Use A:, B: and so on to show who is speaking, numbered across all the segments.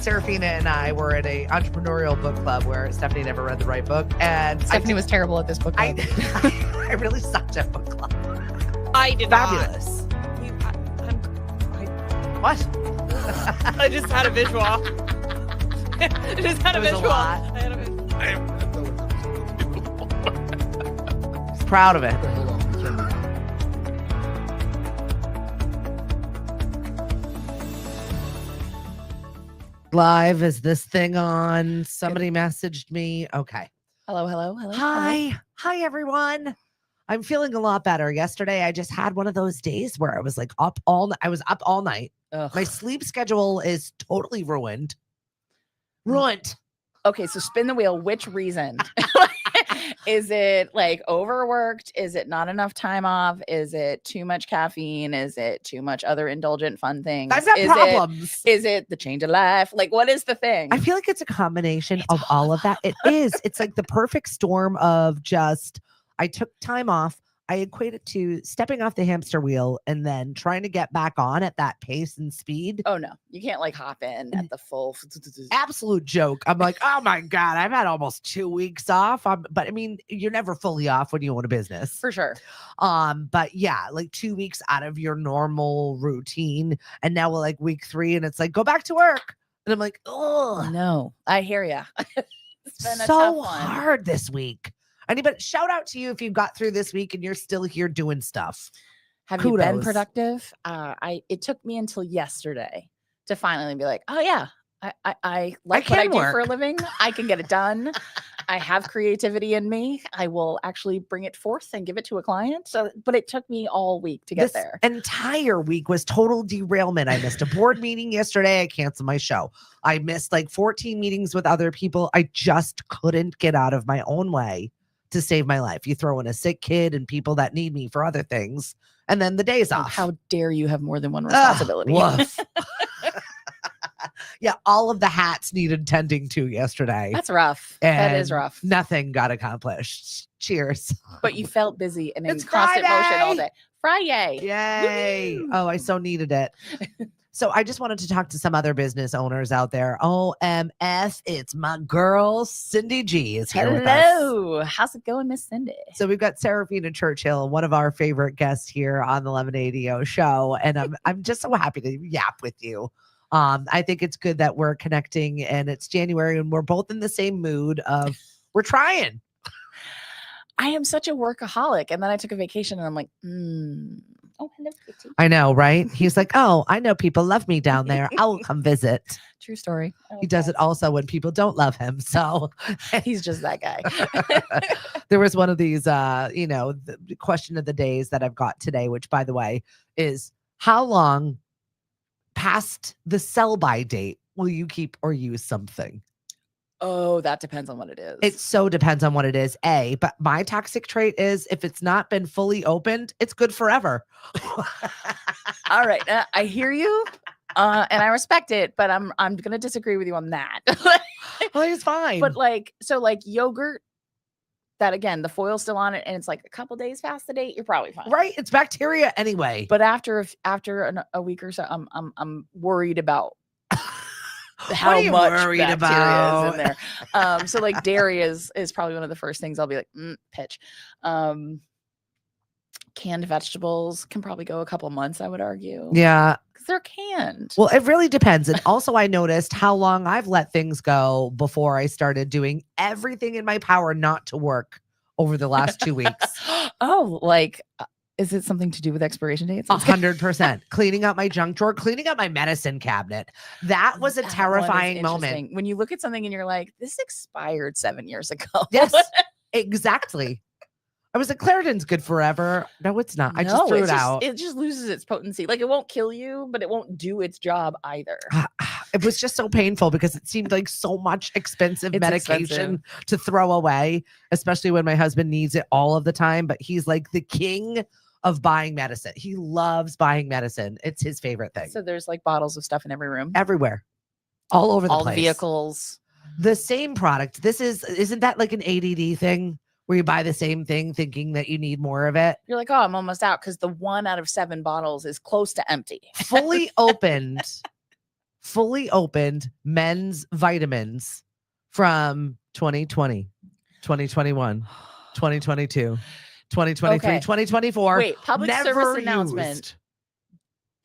A: Saraphina and I were at a entrepreneurial book club where Stephanie never read the right book. And
B: Stephanie was terrible at this book club.
A: I really sucked at book club.
C: I did
A: Fabulous. What?
C: I just had a visual. I just had a
A: It was a
C: visual.
A: lot.
C: I had a visual.
A: He's proud of it. Live, is this thing on? Somebody messaged me. Okay.
B: Hello.
A: Hi everyone. I'm feeling a lot better. Yesterday I just had one of those days where I was like up all night. I was up all night.
B: Ugh.
A: My sleep schedule is totally ruined.
B: Okay, so spin the wheel. Which reason? Is it like overworked? Is it not enough time off? Is it too much caffeine? Is it too much other indulgent fun things?
A: I've got problems.
B: Is it the change of life? Like, what is the thing?
A: I feel like it's a combination of all of that. It is. It's like the perfect storm of just, I took time off. I equate it to stepping off the hamster wheel and then trying to get back on at that pace and speed.
B: Oh no, you can't like hop in at the full.
A: Absolute joke. I'm like, oh my God, I've had almost 2 weeks off. But I mean, you're never fully off when you own a business.
B: For sure.
A: But yeah, like 2 weeks out of your normal routine. And now we're like week 3 and it's like, go back to work. And I'm like, oh
B: No, I hear ya. It's been a tough
A: so
B: one.
A: hard this week. Anybody, shout out to you if you got through this week and you're still here doing stuff.
B: Have you been
A: Kudos.
B: productive? It took me until yesterday to finally be like, oh yeah, I like what I
A: can
B: do
A: work.
B: for a living. I can get it done. I have creativity in me. I will actually bring it forth and give it to a client. So, but it took me all week to get
A: This
B: there.
A: entire week was total derailment. I missed a board meeting yesterday. I canceled my show. I missed like 14 meetings with other people. I just couldn't get out of my own way to save my life. You throw in a sick kid and people that need me for other things, and then the day's
B: Oh,
A: off.
B: how dare you have more than one responsibility?
A: Woof. Yeah, all of the hats needed tending to yesterday.
B: That's rough. That is
A: and
B: rough.
A: Nothing got accomplished. Cheers.
B: But you felt busy and in
A: It's
B: constant motion all
A: Friday.
B: day. Friday.
A: Yay.
B: Woo.
A: Oh, I so needed it. So I just wanted to talk to some other business owners out there. OMF, it's my girl, Cindy G is here with us.
B: Hello. How's it going, Miss Cindy?
A: So we've got Saraphina Churchill, one of our favorite guests here on the 1180 show. And I'm just so happy to yap with you. I think it's good that we're connecting and it's January and we're both in the same mood of we're trying.
B: I am such a workaholic. And then I took a vacation and I'm like, oh, hello, Kitty.
A: I know, right? He's like, oh, I know people love me down there. I'll come visit.
B: True story. Oh,
A: He does
B: yes.
A: it also when people don't love him. So
B: He's just that guy.
A: there was one of these, the question of the days that I've got today, which by the way is how long past the sell by date will you keep or use something?
B: Oh, that depends on what it is.
A: It so depends on what it is. But my toxic trait is if it's not been fully opened, it's good forever.
B: All right. I hear you. And I respect it, but I'm going to disagree with you on that.
A: Well, it's fine.
B: But like yogurt, that again, the foil's still on it and it's like a couple days past the date, you're probably fine.
A: right. It's bacteria anyway.
B: But after a week or so, I'm worried about how
A: What are you
B: much
A: worried
B: bacteria
A: about?
B: is in there. So like dairy is probably one of the first things I'll be like, pitch. Canned vegetables can probably go a couple months, I would argue.
A: Yeah.
B: Because they're canned.
A: Well, it really depends. And also I noticed how long I've let things go before I started doing everything in my power not to work over the last 2 weeks.
B: Oh, like, is it something to do with expiration dates?
A: 100%. Cleaning out my junk drawer, cleaning out my medicine cabinet. That was a
B: That one is
A: terrifying moment.
B: interesting. When you look at something and you're like, this expired 7 years ago.
A: Yes, exactly. I was like, Claritin's good forever. No, it's not. I just threw it out.
B: It just loses its potency. Like it won't kill you, but it won't do its job either.
A: It was just so painful because it seemed like so much expensive
B: It's
A: medication to throw away, especially when my husband needs it all of the time. But he's like the king of buying medicine. He loves buying medicine. It's his favorite thing.
B: So there's like bottles of stuff in every room.
A: Everywhere. All over the
B: All
A: place.
B: vehicles.
A: The same product. Isn't that like an ADD thing where you buy the same thing thinking that you need more of it?
B: You're like, oh, I'm almost out because the 1 out of 7 bottles is close to empty.
A: Fully opened fully opened men's vitamins from 2020, 2021, 2022, 2023,
B: Okay.
A: 2024.
B: Wait, public
A: never
B: service announcement.
A: used.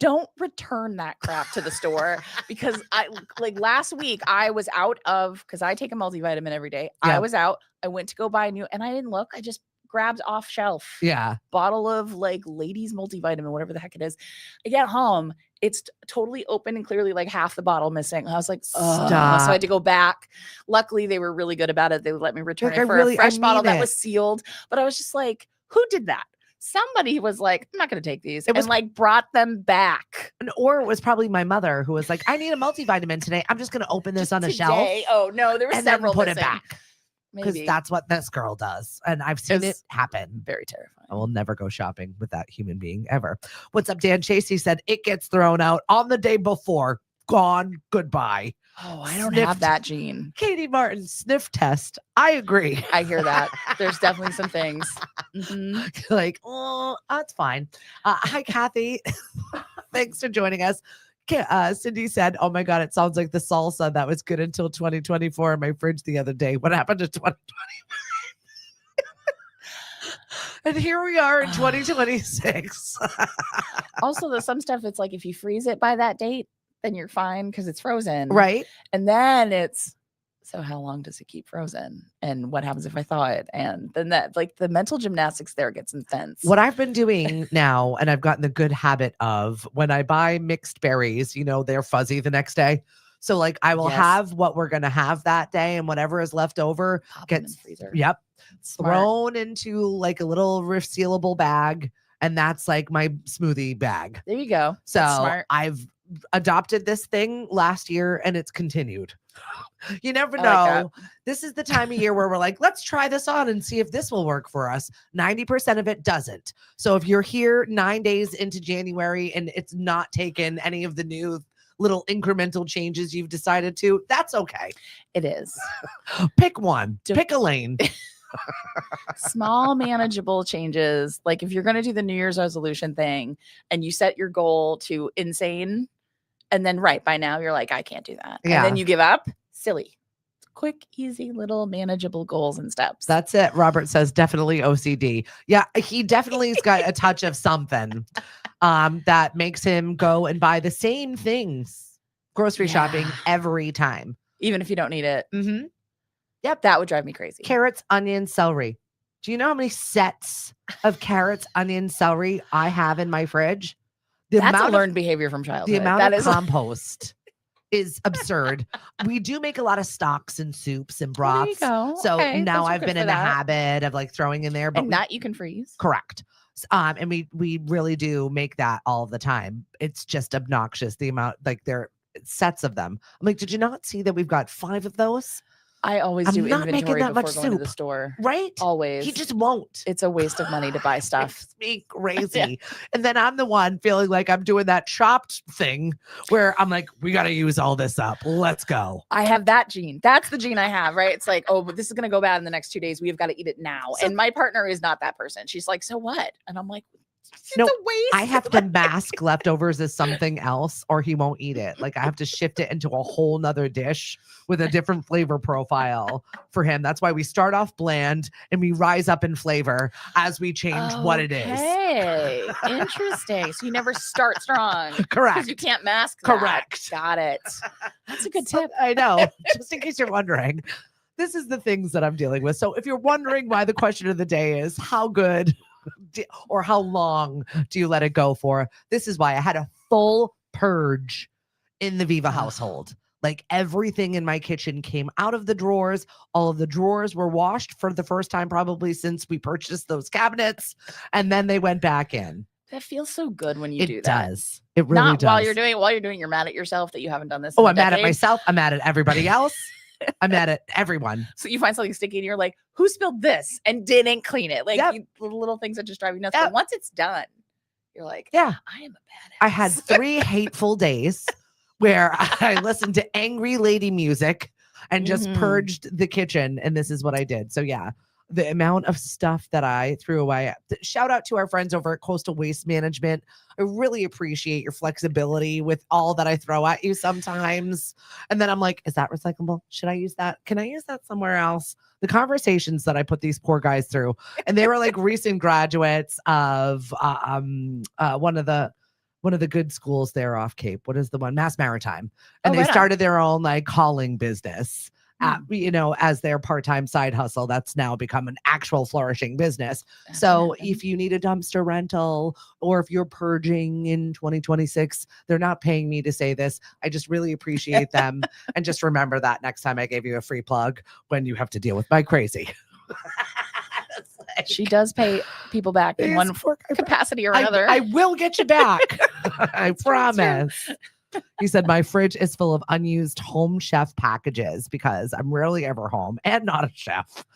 B: Don't return that crap to the store because I like last week I was out of because I take a multivitamin every day.
A: Yeah.
B: I was out. I went to go buy a new and I didn't look. I just grabbed off shelf
A: Yeah.
B: bottle of like ladies multivitamin, whatever the heck it is. I get home, it's totally open and clearly like half the bottle missing. I was like, oh, so I had to go back. Luckily, they were really good about it. They let me return
A: Like,
B: it
A: I
B: for
A: really-
B: a fresh
A: I
B: bottle
A: mean
B: that
A: it.
B: was sealed. But I was just like, who did that? Somebody was like, I'm not going to take these.
A: It was-
B: and like brought them back.
A: Or it was probably my mother who was like, I need a multivitamin today. I'm just going to open this
B: Just
A: on a
B: today.
A: shelf
B: Oh, no, there were
A: and then
B: several
A: put it
B: missing.
A: back. Because
B: Maybe.
A: that's what this girl does. And I've seen it
B: It's
A: happen.
B: very terrifying.
A: I will never go shopping with that human being ever. What's up, Dan? Chasey said it gets thrown out on the day before. Gone. Goodbye.
B: Oh, I don't
A: Sniffed.
B: have that gene.
A: Katie Martin, sniff test. I agree.
B: I hear that. There's definitely some things. Mhm.
A: Like, oh, that's fine. Hi, Kathy. Thanks for joining us. Cindy said, oh my God, it sounds like the salsa that was good until 2024 in my fridge the other day. What happened to 2020? And here we are in 2026.
B: Also, there's some stuff it's like if you freeze it by that date, then you're fine because it's frozen.
A: Right?
B: And then it's so how long does it keep frozen? And what happens if I thaw it? And then that like the mental gymnastics there gets intense.
A: What I've been doing now, and I've gotten the good habit of when I buy mixed berries, you know, they're fuzzy the next day. So like I will
B: Yes.
A: have what we're going to have that day and whatever is left over
B: Pop them in
A: gets,
B: the freezer.
A: yep,
B: Smart.
A: thrown into like a little resealable bag. And that's like my smoothie bag.
B: There you go.
A: So
B: That's smart.
A: I've adopted this thing last year and it's continued. You never
B: I like
A: know. This is the time of year where we're like, let's try this on and see if this will work for us. 90% of it doesn't. So if you're here 9 days into January and it's not taken any of the new little incremental changes you've decided to, that's okay.
B: It is.
A: Pick one,
B: Do-
A: pick a lane.
B: Small manageable changes. Like if you're going to do the New Year's resolution thing and you set your goal to insane and then right by now you're like, I can't do that.
A: Yeah.
B: And then you give up. Silly. Quick, easy little manageable goals and steps.
A: That's it. Robert says definitely OCD. Yeah, he definitely's got a touch of something that makes him go and buy the same things grocery shopping
B: Yeah.
A: every time.
B: Even if you don't need it.
A: Mm-hmm.
B: That would drive me crazy.
A: Carrots, onion, celery. Do you know how many sets of carrots, onion, celery I have in my fridge?
B: That's a learned behavior from childhood.
A: The amount
B: That
A: of
B: is
A: compost is absurd. We do make a lot of stocks and soups and
B: Well, there you
A: broths.
B: go.
A: So
B: Okay,
A: now
B: those are
A: I've
B: good
A: been
B: for
A: in the
B: that.
A: habit of like throwing in there. But
B: And
A: we-
B: that you can freeze.
A: correct. And we really do make that all the time. It's just obnoxious the amount, like there are sets of them. I'm like, did you not see that we've got 5 of those?
B: I always
A: I'm
B: do
A: not making
B: inventory
A: that
B: before
A: much
B: going to the
A: soup.
B: store.
A: Right?
B: Always.
A: He just won't.
B: It's a waste of money to buy stuff.
A: Makes me crazy. And then I'm the one feeling like I'm doing that chopped thing where I'm like, we got to use all this up. Let's go.
B: I have that gene. That's the gene I have, right? It's like, oh, but this is going to go bad in the next 2 days. We have got to eat it now.
A: So-
B: and my partner is not that person. She's like, so what? And I'm like, it's
A: No,
B: a waste.
A: I have to mask leftovers as something else or he won't eat it. Like I have to shift it into a whole nother dish with a different flavor profile for him. That's why we start off bland and we rise up in flavor as we change what it is.
B: Okay. Interesting. So you never start strong. Because
A: Correct.
B: you can't mask that.
A: Correct.
B: Got it. That's a good
A: So-
B: tip.
A: I know. Just in case you're wondering, this is the things that I'm dealing with. So if you're wondering why the question of the day is how good or how long do you let it go for? This is why I had a full purge in the Viva household. Like everything in my kitchen came out of the drawers. All of the drawers were washed for the first time probably since we purchased those cabinets. And then they went back in.
B: That feels so good when you
A: It
B: do that.
A: does. It really
B: Not
A: does.
B: while you're doing, you're mad at yourself that you haven't done this.
A: Oh,
B: in a
A: I'm mad at
B: decade.
A: myself. I'm mad at everybody else. I'm mad at everyone.
B: So you find something sticky and you're like, who spilled this and didn't clean it? Like
A: Yep.
B: the little things that just drive you nuts.
A: Yep.
B: But once it's done, you're like,
A: Yeah.
B: I am a badass.
A: I had 3 hateful days where I listened to angry lady music and just
B: Mhm.
A: purged the kitchen. And this is what I did. So yeah, the amount of stuff that I threw away. Shout out to our friends over at Coastal Waste Management. I really appreciate your flexibility with all that I throw at you sometimes. And then I'm like, is that recyclable? Should I use that? Can I use that somewhere else? The conversations that I put these poor guys through, and they were like recent graduates of one of the good schools there off Cape. What is the one? Mass Maritime. And they started their own like calling business. As their part-time side hustle, that's now become an actual flourishing business. So if you need a dumpster rental, or if you're purging in 2026, they're not paying me to say this. I just really appreciate them. And just remember that next time I gave you a free plug when you have to deal with my crazy.
B: She does pay people back in one capacity or another.
A: I will get you back. I promise. He said, my fridge is full of unused home chef packages because I'm rarely ever home and not a chef.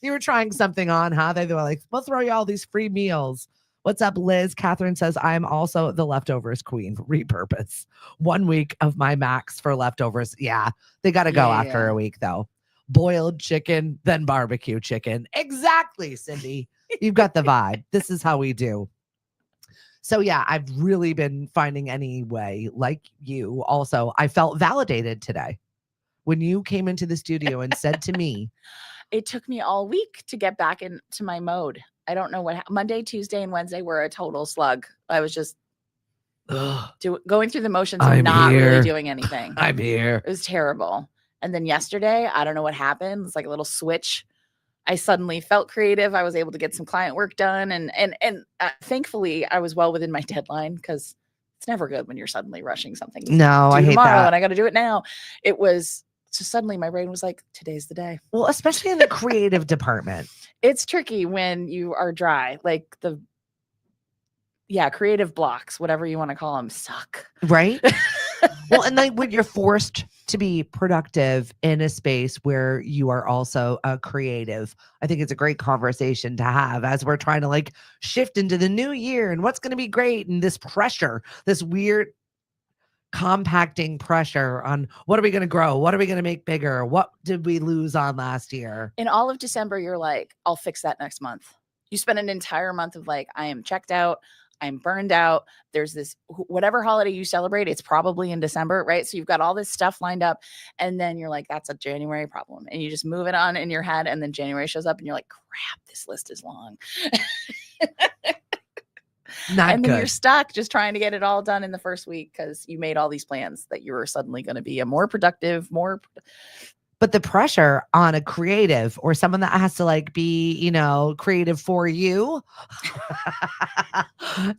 A: You were trying something on, huh? They were like, we'll throw you all these free meals. What's up, Liz? Catherine says, I'm also the leftovers queen. Repurpose. 1 week of my max for leftovers. Yeah, they got to go after a week, though. Boiled chicken, then barbecue chicken. Exactly, Cindy. You've got the vibe. This is how we do. So yeah, I've really been finding anyway, like you also, I felt validated today when you came into the studio and said to me.
B: It took me all week to get back into my mode. I don't know what Monday, Tuesday, and Wednesday were a total slug. I was just going through the motions of not really doing anything.
A: I'm here.
B: It was terrible. And then yesterday, I don't know what happened. It's like a little switch. I suddenly felt creative. I was able to get some client work done. And thankfully, I was well within my deadline, because it's never good when you're suddenly rushing something.
A: No, I hate
B: tomorrow
A: that.
B: And I got to do it now. It was just suddenly my brain was like, today's the day.
A: Well, especially in the creative department.
B: It's tricky when you are dry. Like creative blocks, whatever you want to call them, suck.
A: Right? Well, and like when you're forced to be productive in a space where you are also a creative, I think it's a great conversation to have as we're trying to like shift into the new year and what's going to be great. And this pressure, this weird compacting pressure on what are we going to grow? What are we going to make bigger? What did we lose on last year?
B: In all of December, you're like, I'll fix that next month. You spend an entire month of like, I am checked out. I'm burned out. There's this, whatever holiday you celebrate, it's probably in December, right? So you've got all this stuff lined up, and then you're like, that's a January problem. And you just move it on in your head. And then January shows up and you're like, crap, this list is long. Then you're stuck just trying to get it all done in the first week because you made all these plans that you were suddenly going to be a more productive,
A: But the pressure on a creative or someone that has to like be, creative for you,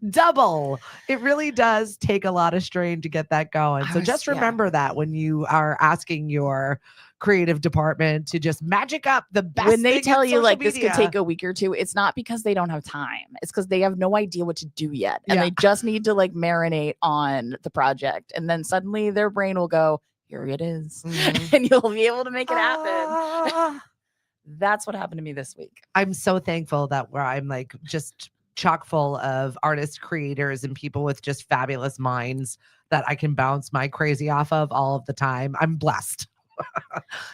A: double. It really does take a lot of strain to get that going. So just remember that when you are asking your creative department to just magic up the best.
B: When they tell you like
A: media.
B: This could take a week or two, it's not because they don't have time. It's because they have no idea what to do yet. And they just need to like marinate on the project. And then suddenly their brain will go, here it is. Mm-hmm. And you'll be able to make it happen. That's what happened to me this week.
A: I'm so thankful that I'm like just chock full of artists, creators, and people with just fabulous minds that I can bounce my crazy off of all of the time. I'm blessed.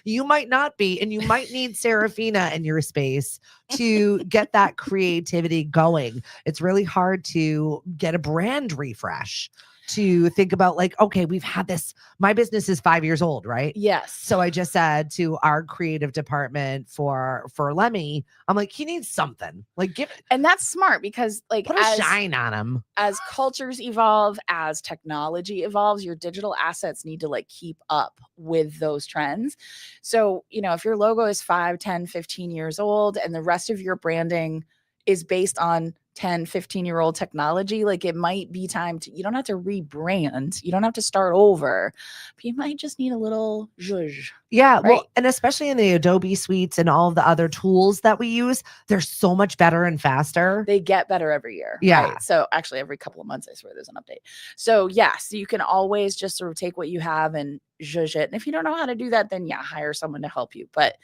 A: You might not be, and you might need Saraphina in your space to get that creativity going. It's really hard to get a brand refresh, to think about like, okay, we've had this, my business is 5 years old, right?
B: Yes.
A: So I just said to our creative department for Lemmy, I'm like, he needs something, like give it.
B: And that's smart because like
A: put a shine on him.
B: As cultures evolve, as technology evolves, your digital assets need to like keep up with those trends. So, if your logo is 5, 10, 15 years old and the rest of your branding is based on 10, 15-year-old technology, like it might be time to, you don't have to rebrand, you don't have to start over, but you might just need a little zhuzh.
A: Yeah.
B: Right?
A: Well, and especially in the Adobe suites and all of the other tools that we use, they're so much better and faster.
B: They get better every year.
A: Yeah.
B: Right? So actually every couple of months, I swear there's an update. So yes, you can always just sort of take what you have and zhuzh it. And if you don't know how to do that, then hire someone to help you. But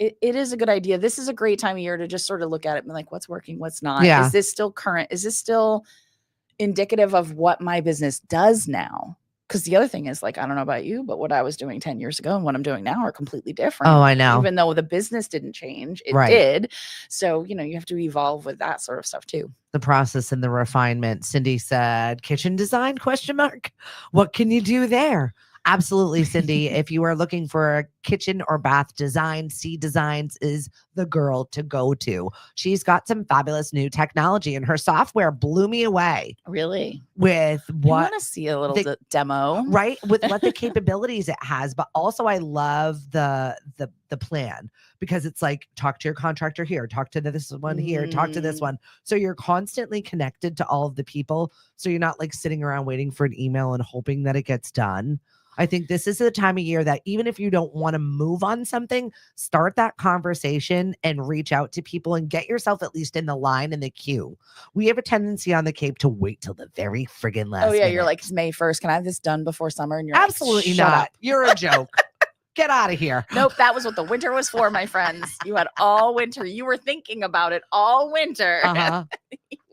B: it is a good idea. This is a great time of year to just sort of look at it and be like, what's working, what's not?
A: Yeah.
B: Is this still current? Is this still indicative of what my business does now? because the other thing is like, I don't know about you, but what I was doing 10 years ago and what I'm doing now are completely different.
A: Oh, I know.
B: Even though the business didn't change, it
A: Right.
B: did. So, you know, you have to evolve with that sort of stuff too.
A: The process and the refinement. Cindy said, kitchen design, question mark. What can you do there? Absolutely, Cindy. If you are looking for a kitchen or bath design, C Designs is the girl to go to. She's got some fabulous new technology, and her software blew me away
B: Really?
A: with
B: I
A: what,
B: want to see a little
A: the-
B: demo.
A: right? With what the capabilities it has. But also I love the plan, because it's like, talk to your contractor here, talk to this one here, talk to this
B: Mm.
A: one. So you're constantly connected to all of the people. So you're not like sitting around waiting for an email and hoping that it gets done. I think this is the time of year that even if you don't want to move on something, start that conversation and reach out to people and get yourself at least in the line in the queue. We have a tendency on the Cape to wait till the very friggin' last
B: Oh yeah,
A: minute.
B: you're like, it's May 1st. Can I have this done before summer? And you're
A: Absolutely
B: like, shut
A: not.
B: up.
A: You're a joke. Get out of here.
B: Nope, that was what the winter was for, my friends. You had all winter. You were thinking about it all winter.
A: Uh-huh.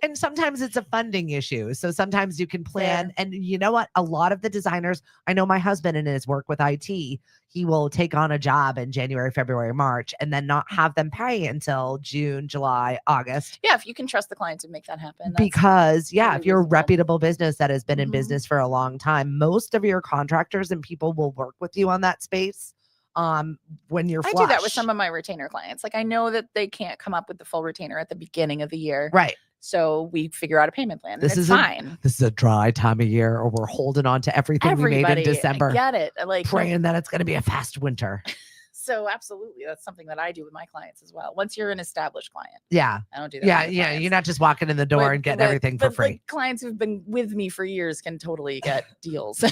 A: And sometimes it's a funding issue. So sometimes you can plan.
B: Fair.
A: And you know what? A lot of the designers, I know my husband in his work with IT, he will take on a job in January, February, March, and then not have them pay until June, July, August.
B: Yeah, if you can trust the client to make that happen.
A: Because, yeah,
B: totally
A: if you're a
B: reasonable.
A: reputable business that has been in
B: Mhm.
A: business for a long time, most of your contractors and people will work with you on that space when you're
B: I
A: flush.
B: do that with some of my retainer clients. Like I know that they can't come up with the full retainer at the beginning of the year.
A: Right.
B: So we figure out a payment plan. And
A: This
B: it's
A: isn't-
B: fine.
A: This is a dry time of year, or we're holding on to everything we made in
B: Everybody,
A: December,
B: I get it. Like, no,
A: praying that it's going to be a fast winter.
B: so absolutely. That's something that I do with my clients as well. Once you're an established client,
A: Yeah.
B: I don't do that.
A: Yeah.
B: with my
A: Yeah.
B: clients.
A: You're not just walking in the door
B: But-
A: and getting
B: but-
A: everything for
B: but,
A: free.
B: Like, clients who've been with me for years can totally get deals.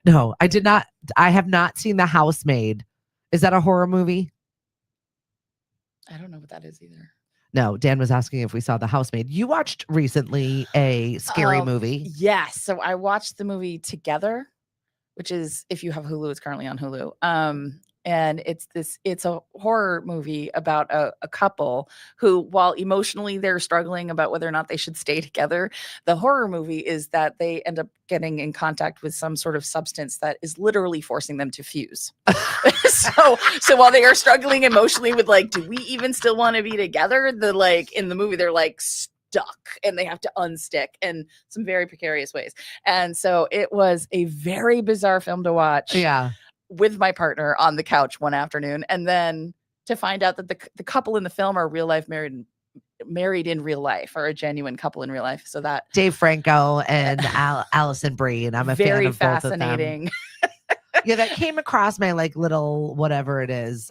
A: No, I did not. I have not seen The Housemaid. Is that a horror movie?
B: I don't know what that is either.
A: No, Dan was asking if we saw The Housemaid. You watched recently a scary movie.
B: Yes. So I watched the movie Together, which is, if you have Hulu, it's currently on Hulu. And it's a horror movie about a couple who, while emotionally they're struggling about whether or not they should stay together, the horror movie is that they end up getting in contact with some sort of substance that is literally forcing them to fuse. So while they are struggling emotionally with like, do we even still want to be together? In the movie, they're like stuck and they have to unstick in some very precarious ways. And so it was a very bizarre film to watch.
A: Yeah.
B: With my partner on the couch one afternoon, and then to find out that the couple in the film are real life married in real life, or a genuine couple in real life. So that
A: Dave Franco and Allison Brie, and I'm a
B: very
A: fan of both of them.
B: fascinating.
A: Yeah, that came across my like little whatever it is.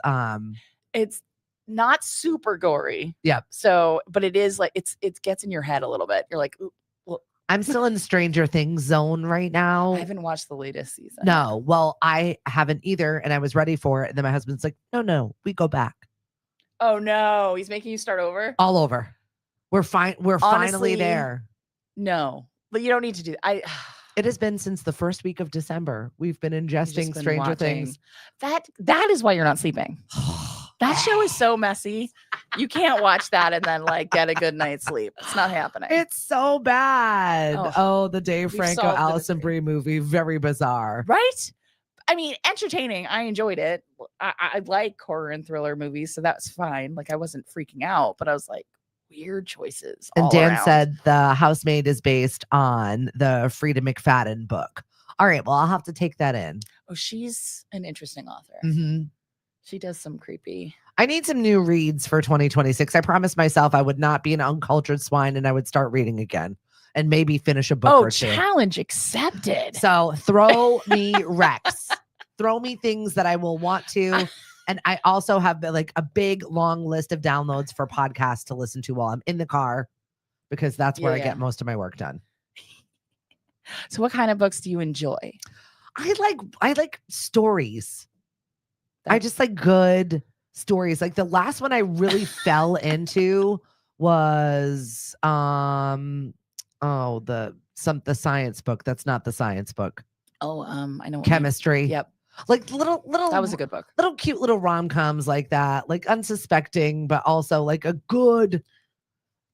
B: It's not super gory.
A: Yep.
B: So, but it is like it gets in your head a little bit. You're like, ooh, well,
A: I'm still in the Stranger Things zone right now.
B: I haven't watched the latest season.
A: No, well, I haven't either, and I was ready for it, and then my husband's like, "No, we go back
B: Oh no, he's making you start over.
A: all over. We're fine. We're finally
B: Honestly,
A: there."
B: No, but you don't need to do.
A: It has been since the first week of December. We've been
B: You've just
A: ingesting
B: been
A: Stranger
B: watching.
A: Things.
B: That is why you're not sleeping. That show is so messy. You can't watch that and then like get a good night's sleep. It's not happening.
A: It's so bad.
B: Oh,
A: Oh, the Dave
B: we've
A: Franco,
B: solved the
A: Allison
B: mystery.
A: Brie movie. Very bizarre.
B: Right? I mean, entertaining. I enjoyed it. I like horror and thriller movies, so that's fine. Like I wasn't freaking out, but I was like, weird choices.
A: And
B: all
A: Dan
B: around.
A: said The Housemaid is based on the Frida McFadden book. All right, well, I'll have to take that in.
B: Oh, she's an interesting author.
A: Mhm.
B: She does some creepy.
A: I need some new reads for 2026. I promised myself I would not be an uncultured swine and I would start reading again and maybe finish a book
B: Oh,
A: or two.
B: challenge accepted.
A: So throw me Rex. Throw me things that I will want to. And I also have like a big long list of downloads for podcasts to listen to while I'm in the car, because that's where I
B: Yeah.
A: get most of my work done.
B: So what kind of books do you enjoy?
A: I like stories. I
B: That's-
A: just like good stories. Like the last one I really fell into was the science book. That's not the science book.
B: Oh, I know. what you mean.
A: Chemistry.
B: Yep.
A: Like little
B: That was a good book.
A: little cute little rom-coms like that, like unsuspecting, but also like a good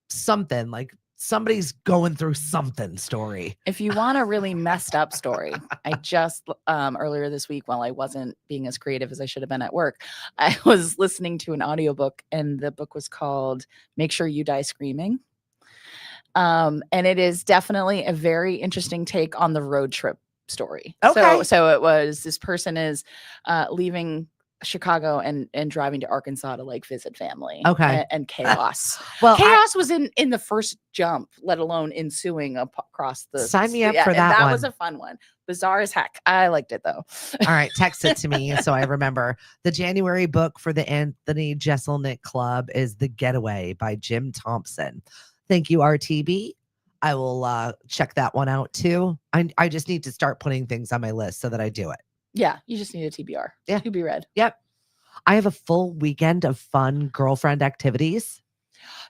A: something, like somebody's going through something story.
B: If you want a really messed up story, I just earlier this week, while I wasn't being as creative as I should have been at work, I was listening to an audiobook, and the book was called Make Sure You Die Screaming. And it is definitely a very interesting take on the road trip story.
A: Okay.
B: So it was, this person is leaving Chicago and driving to Arkansas to like visit family.
A: Okay.
B: And chaos.
A: Well,
B: chaos was in the first jump, let alone ensuing across the.
A: Sign me up for that
B: That
A: one.
B: was a fun one. Bizarre as heck. I liked it though.
A: All right, text it to me so I remember. The January book for the Anthony Jeselnik Club is The Getaway by Jim Thompson. Thank you, RTB. I will check that one out too. I just need to start putting things on my list so that I do it.
B: Yeah, you just need a TBR.
A: Yeah.
B: To be read.
A: Yep. I have a full weekend of fun girlfriend activities.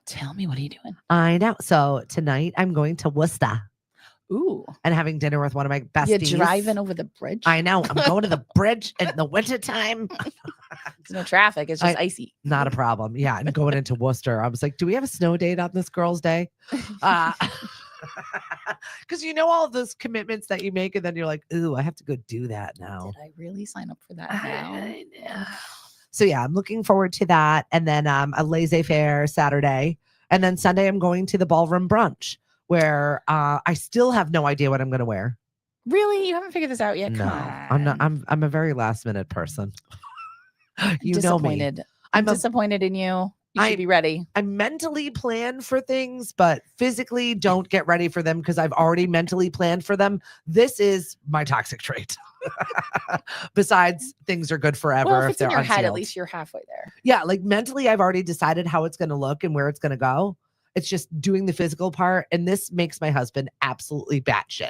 B: Tell me, what are you doing?
A: I know. So tonight I'm going to Worcester.
B: Ooh.
A: And having dinner with one of my besties.
B: You're driving over the bridge?
A: I know. I'm going to the bridge in the wintertime.
B: There's no traffic. It's just icy.
A: Not a problem. Yeah. And going into Worcester, I was like, do we have a snow date on this girl's day? Because you know all of those commitments that you make, and then you're like, ooh, I have to go do that now.
B: Did I really sign up for that now?
A: I know. So yeah, I'm looking forward to that. And then a laissez-faire Saturday. And then Sunday, I'm going to the ballroom brunch where I still have no idea what I'm going to wear.
B: Really? You haven't figured this out yet?
A: No,
B: Come on.
A: I'm not. I'm a very last minute person. You know me.
B: I'm disappointed in you. You should be ready.
A: I mentally plan for things, but physically don't get ready for them because I've already mentally planned for them. This is my toxic trait. Besides, things are good forever.
B: Well, if it's
A: they're
B: in your head, at
A: unsealed.
B: least you're halfway there.
A: Yeah, like mentally, I've already decided how it's going to look and where it's going to go. It's just doing the physical part. And this makes my husband absolutely batshit.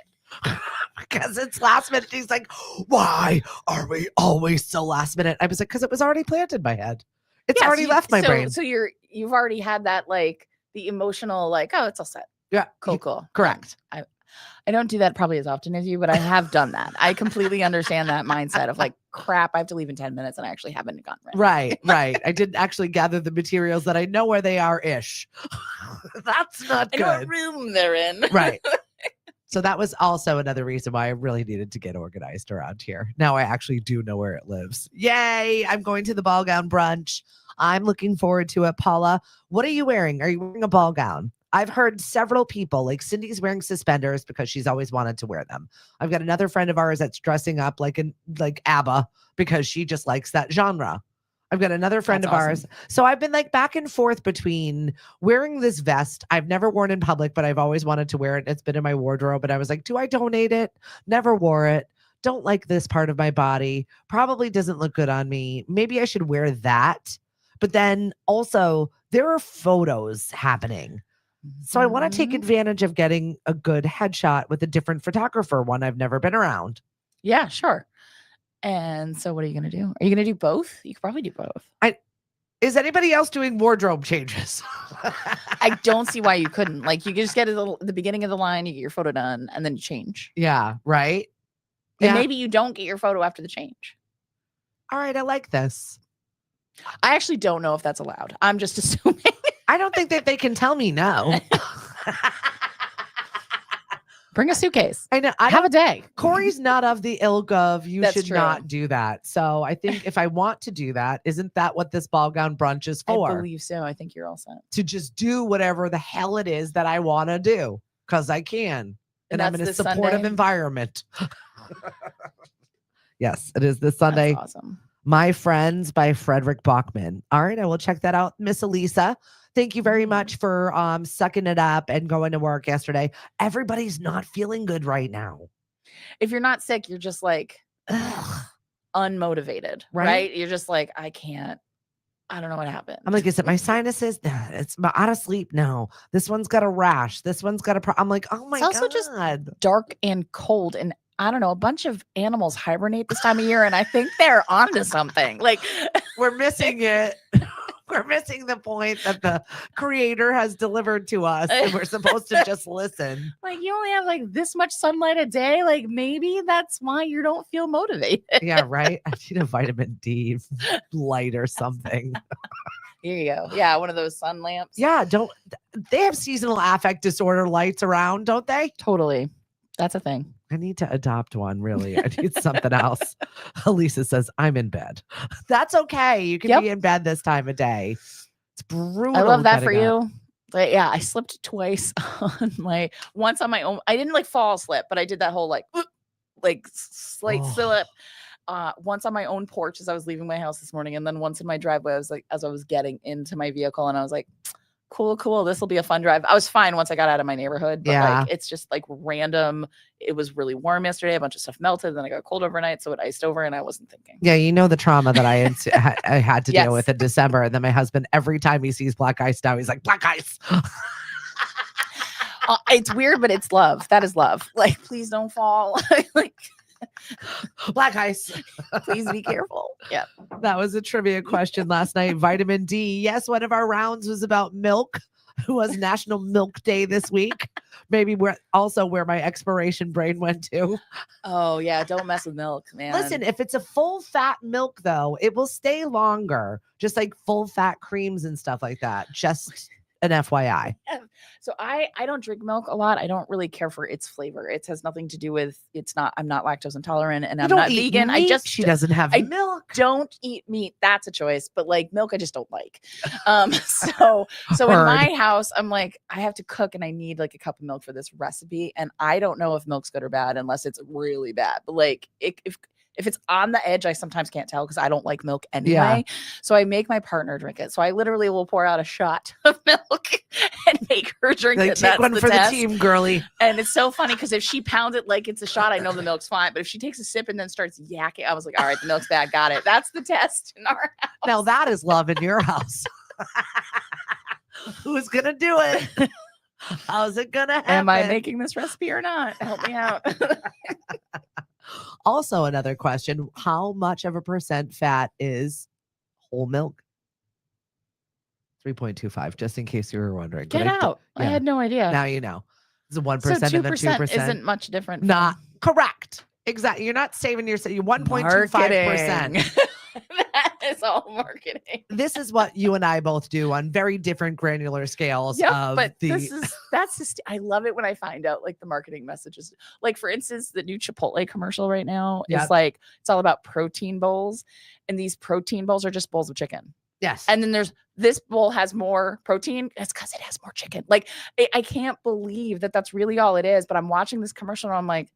A: Because it's last minute. He's like, why are we always so last minute? I was like, because it was already planted in my head. It's already left my brain.
B: So you've already had that, like, the emotional, like, oh, it's all set.
A: Yeah.
B: Cool.
A: Correct.
B: I don't do that probably as often as you, but I have done that. I completely understand that mindset of like, crap, I have to leave in 10 minutes and I actually haven't gotten ready.
A: Right. I didn't actually gather the materials that I know where they are ish. That's not good.
B: I know what room they're in.
A: Right. So that was also another reason why I really needed to get organized around here. Now I actually do know where it lives. Yay. I'm going to the ball gown brunch. I'm looking forward to it. Paula, what are you wearing? Are you wearing a ball gown? I've heard several people, like Cindy's wearing suspenders because she's always wanted to wear them. I've got another friend of ours that's dressing up like ABBA because she just likes that genre. I've got another friend of ours. So I've been like back and forth between wearing this vest I've never worn in public, but I've always wanted to wear it. It's been in my wardrobe. And I was like, do I donate it? Never wore it. Don't like this part of my body. Probably doesn't look good on me. Maybe I should wear that. But then also there are photos happening. So I want to take advantage of getting a good headshot with a different photographer, one I've never been around.
B: Yeah, sure. And so what are you going to do? Are you going to do both? You could probably do both.
A: Is anybody else doing wardrobe changes?
B: I don't see why you couldn't. Like, you could just get at the beginning of the line, you get your photo done, and then you change.
A: Yeah, right?
B: And maybe you don't get your photo after the change.
A: All right, I like this.
B: I actually don't know if that's allowed. I'm just assuming.
A: I don't think that they can tell me no.
B: Bring a suitcase.
A: I know.
B: Have a day.
A: Corey's not of the ilk of you
B: That's
A: should
B: true.
A: not do that. So I think if I want to do that, isn't that what this ball gown brunch is for?
B: I believe so. I think you're all set.
A: To just do whatever the hell it is that I want to do because I can. And I'm in a supportive
B: Sunday?
A: environment. Yes, it is this Sunday.
B: That's awesome.
A: My Friends by Frederick Bachman. All right, I will check that out. Miss Elisa, thank you very much for sucking it up and going to work yesterday. Everybody's not feeling good right now.
B: If you're not sick, you're just like unmotivated, right? You're just like, I can't. I don't know what happened.
A: I'm like, is it my sinuses? It's my out of sleep. No, this one's got a rash. This one's got a. I'm like, oh my God.
B: It's also just dark and cold, and I don't know. A bunch of animals hibernate this time of year, and I think they're onto something. Like,
A: we're missing it. We're missing the point that the creator has delivered to us, and we're supposed to just listen.
B: Like, you only have like this much sunlight a day. Like, maybe that's why you don't feel motivated.
A: Yeah, right. I need a vitamin D light or something.
B: Here you go. Yeah, one of those sun lamps.
A: Yeah, they have seasonal affect disorder lights around, don't they?
B: Totally. That's a thing.
A: I need to adopt one, really. I need something else. Elisa says, I'm in bed. That's okay. You can be in bed this time of day. It's brutal.
B: I love that for
A: getting up.
B: you. But yeah, I slipped twice once on my own. I didn't like fall slip, but I did that whole slight slip. Once on my own porch as I was leaving my house this morning, and then once in my driveway. I was like, as I was getting into my vehicle, and I was like, cool. This will be a fun drive. I was fine once I got out of my neighborhood, but like it's just like random. It was really warm yesterday. A bunch of stuff melted. Then I got cold overnight, so it iced over, and I wasn't thinking.
A: Yeah, you know the trauma that I had to deal with in December, and then my husband, every time he sees black ice now, he's like, black ice.
B: It's weird, but it's love. That is love. Like, please don't fall. Like.
A: Black ice.
B: Please be careful. Yeah.
A: That was a trivia question last night. Vitamin D. Yes, one of our rounds was about milk. It was National Milk Day this week. Maybe where my expiration brain went to.
B: Oh, yeah. Don't mess with milk, man.
A: Listen, if it's a full fat milk, though, it will stay longer. Just like full fat creams and stuff like that. Just an FYI.
B: So I don't drink milk a lot. I don't really care for its flavor. It has nothing to do with I'm not lactose intolerant, and I'm not vegan.
A: Meat. She doesn't have milk.
B: Don't eat meat. That's a choice. But like milk, I just don't like. So in my house, I'm like, I have to cook and I need like a cup of milk for this recipe. And I don't know if milk's good or bad unless it's really bad. But like if it's on the edge, I sometimes can't tell because I don't like milk anyway. Yeah. So I make my partner drink it. So I literally will pour out a shot of milk and make her drink it.
A: Take one for the team, girly.
B: And it's so funny because if she pounds it like it's a shot, I know the milk's fine. But if she takes a sip and then starts yakking, I was like, all right, the milk's bad. Got it. That's the test in our house.
A: Now that is love in your house. Who's going to do it? How's it going to happen?
B: Am I making this recipe or not? Help me out.
A: Also, another question: how much of a percent fat is whole milk? 3.25, just in case you were wondering.
B: Get out! I had no idea.
A: Now you know. It's a 1% and then 2%.
B: Isn't much different.
A: Not correct. Exactly. You're not saving yourself. You 1.25%.
B: That is all marketing.
A: This is what you and I both do on very different granular scales.
B: Yeah, but I love it when I find out like the marketing messages. Like for instance, the new Chipotle commercial right now is like it's all about protein bowls, and these protein bowls are just bowls of chicken.
A: Yes.
B: And then there's this bowl has more protein. It's because it has more chicken. Like I can't believe that's really all it is. But I'm watching this commercial and I'm like,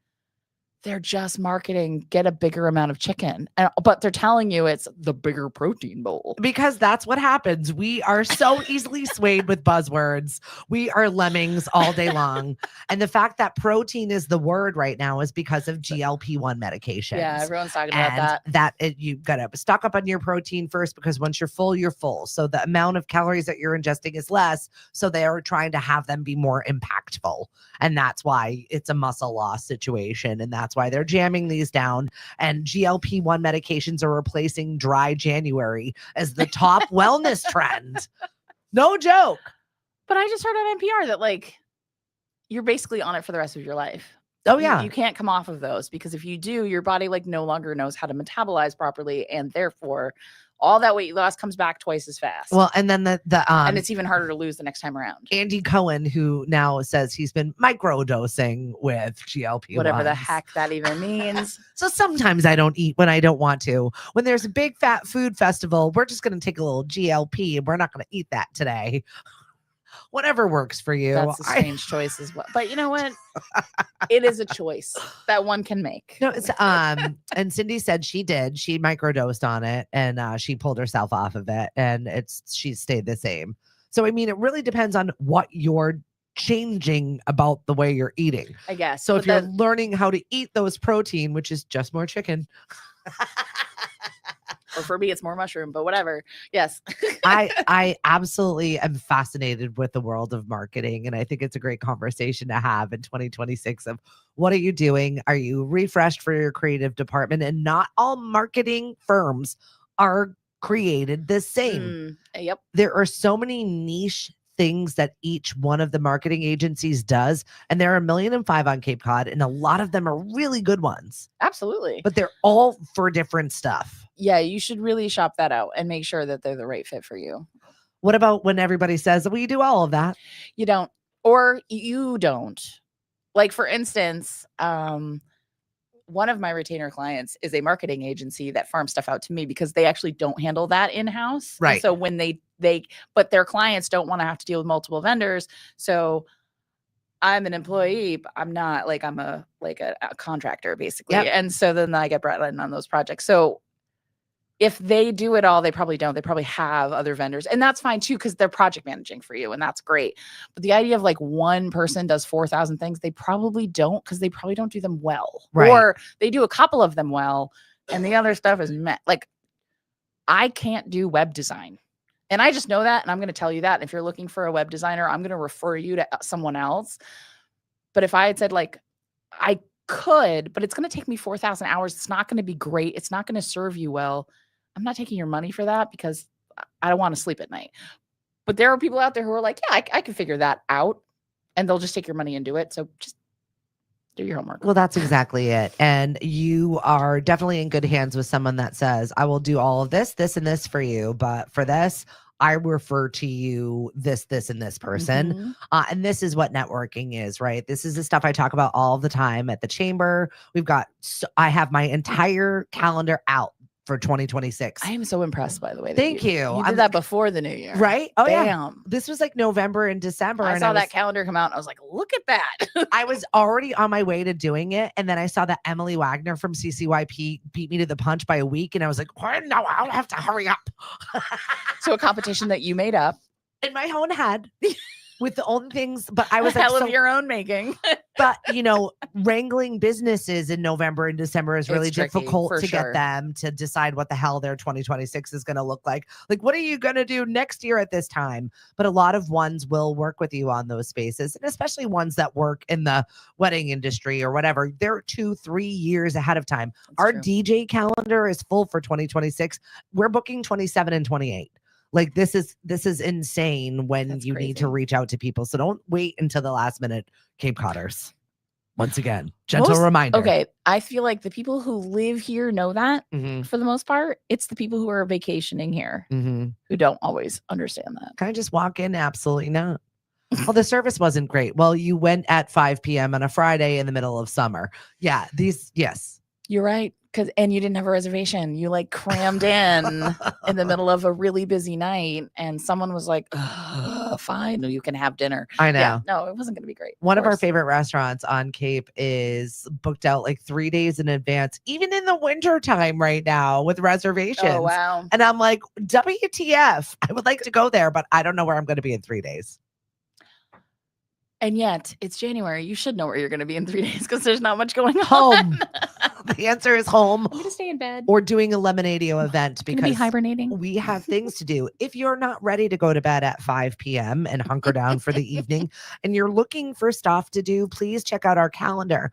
B: they're just marketing, get a bigger amount of chicken. But they're telling you it's the bigger protein bowl.
A: Because that's what happens. We are so easily swayed with buzzwords. We are lemmings all day long. And the fact that protein is the word right now is because of GLP-1 medications.
B: Yeah, everyone's talking about that.
A: You've got to stock up on your protein first, because once you're full, you're full. So the amount of calories that you're ingesting is less. So they are trying to have them be more impactful. And that's why it's a muscle loss situation. And that's why they're jamming these down, and GLP-1 medications are replacing dry January as the top wellness trend. No joke.
B: But I just heard on NPR that like you're basically on it for the rest of your life.
A: Oh yeah.
B: You can't come off of those, because if you do, your body like no longer knows how to metabolize properly, and therefore all that weight loss comes back twice as fast.
A: Well, and then
B: and it's even harder to lose the next time around.
A: Andy Cohen, who now says he's been microdosing with GLP-1.
B: Whatever the heck that even means.
A: So sometimes I don't eat when I don't want to. When there's a big fat food festival, we're just going to take a little GLP and we're not going to eat that today. Whatever works for you.
B: That's a strange choice as well. But you know what? It is a choice that one can make.
A: No, it's and Cindy said she did. She microdosed on it, and she pulled herself off of it, and she stayed the same. So I mean, it really depends on what you're changing about the way you're eating,
B: I guess.
A: So if you're learning how to eat those protein, which is just more chicken.
B: Or for me, it's more mushroom, but whatever. Yes.
A: I absolutely am fascinated with the world of marketing. And I think it's a great conversation to have in 2026 of what are you doing? Are you refreshed for your creative department? And not all marketing firms are created the same.
B: Yep.
A: There are so many niche things that each one of the marketing agencies does, and there are 1.5 million on Cape Cod, and a lot of them are really good ones.
B: Absolutely.
A: But they're all for different stuff.
B: Yeah, you should really shop that out and make sure that they're the right fit for you.
A: What about when everybody says, we do all of that?
B: You don't, or you don't. Like, for instance, one of my retainer clients is a marketing agency that farms stuff out to me because they actually don't handle that in-house.
A: Right.
B: And so when but their clients don't want to have to deal with multiple vendors. So I'm an employee, but I'm not, like, I'm a contractor basically.
A: Yep.
B: And so then I get brought in on those projects. So if they do it all, they probably don't. They probably have other vendors, and that's fine too, because they're project managing for you, and that's great. But the idea of like one person does 4,000 things, they probably don't, because they probably don't do them well,
A: Right.
B: or they do a couple of them well, and the other stuff is like, I can't do web design, and I just know that, and I'm going to tell you that. If you're looking for a web designer, I'm going to refer you to someone else. But if I had said, like, I could, but it's going to take me 4,000 hours, it's not going to be great, it's not going to serve you well, I'm not taking your money for that, because I don't want to sleep at night. But there are people out there who are like, yeah, I can figure that out. And they'll just take your money and do it. So just do your homework.
A: Well, that's exactly it. And you are definitely in good hands with someone that says, I will do all of this, this, and this for you. But for this, I refer to you this, and this person.
B: Mhm.
A: And this is what networking is, right? This is the stuff I talk about all the time at the chamber. I have my entire calendar out for 2026.
B: I am so impressed, by the way.
A: Thank you.
B: You did that before the new year.
A: Right? Oh, yeah.
B: Damn.
A: This was like November and December.
B: I
A: and
B: saw that calendar come out and I was like, look at that.
A: I was already on my way to doing it. And then I saw that Emily Wagner from CCYP beat me to the punch by a week. And I was like, oh, no, I'll have to hurry up.
B: So a competition that you made up.
A: In my own head. With the own things, but I was like,
B: hell of your own making.
A: But wrangling businesses in November and December is really difficult to get them to decide what the hell their 2026 is going to look like. Like, what are you going to do next year at this time? But a lot of ones will work with you on those spaces, and especially ones that work in the wedding industry or whatever. They're 2-3 years ahead of time. Our DJ calendar is full for 2026. We're booking 27 and 28. Like, this is insane when you need to reach out to people. So don't wait until the last minute, Cape Codders. Once again, gentle reminder.
B: Okay, I feel like the people who live here know that for the most part. It's the people who are vacationing here who don't always understand that.
A: Can I just walk in? Absolutely not. Well, the service wasn't great. Well, you went at 5 p.m. on a Friday in the middle of summer. Yeah, yes.
B: You're right. And you didn't have a reservation. You like crammed in the middle of a really busy night, and someone was like, fine, you can have dinner.
A: I know.
B: Yeah, no, it wasn't going to be great.
A: One of our favorite restaurants on Cape is booked out like 3 days in advance, even in the winter time right now with reservations.
B: Oh, wow.
A: And I'm like, WTF, I would like to go there, but I don't know where I'm going to be in 3 days.
B: And yet it's January. You should know where you're going to be in 3 days, because there's not much going on.
A: Home. The answer is home.
B: I'm going to stay in bed.
A: Or doing a Lemonadio event, because
B: be hibernating.
A: We have things to do. If you're not ready to go to bed at 5 p.m. and hunker down for the evening, and you're looking for stuff to do, please check out our calendar.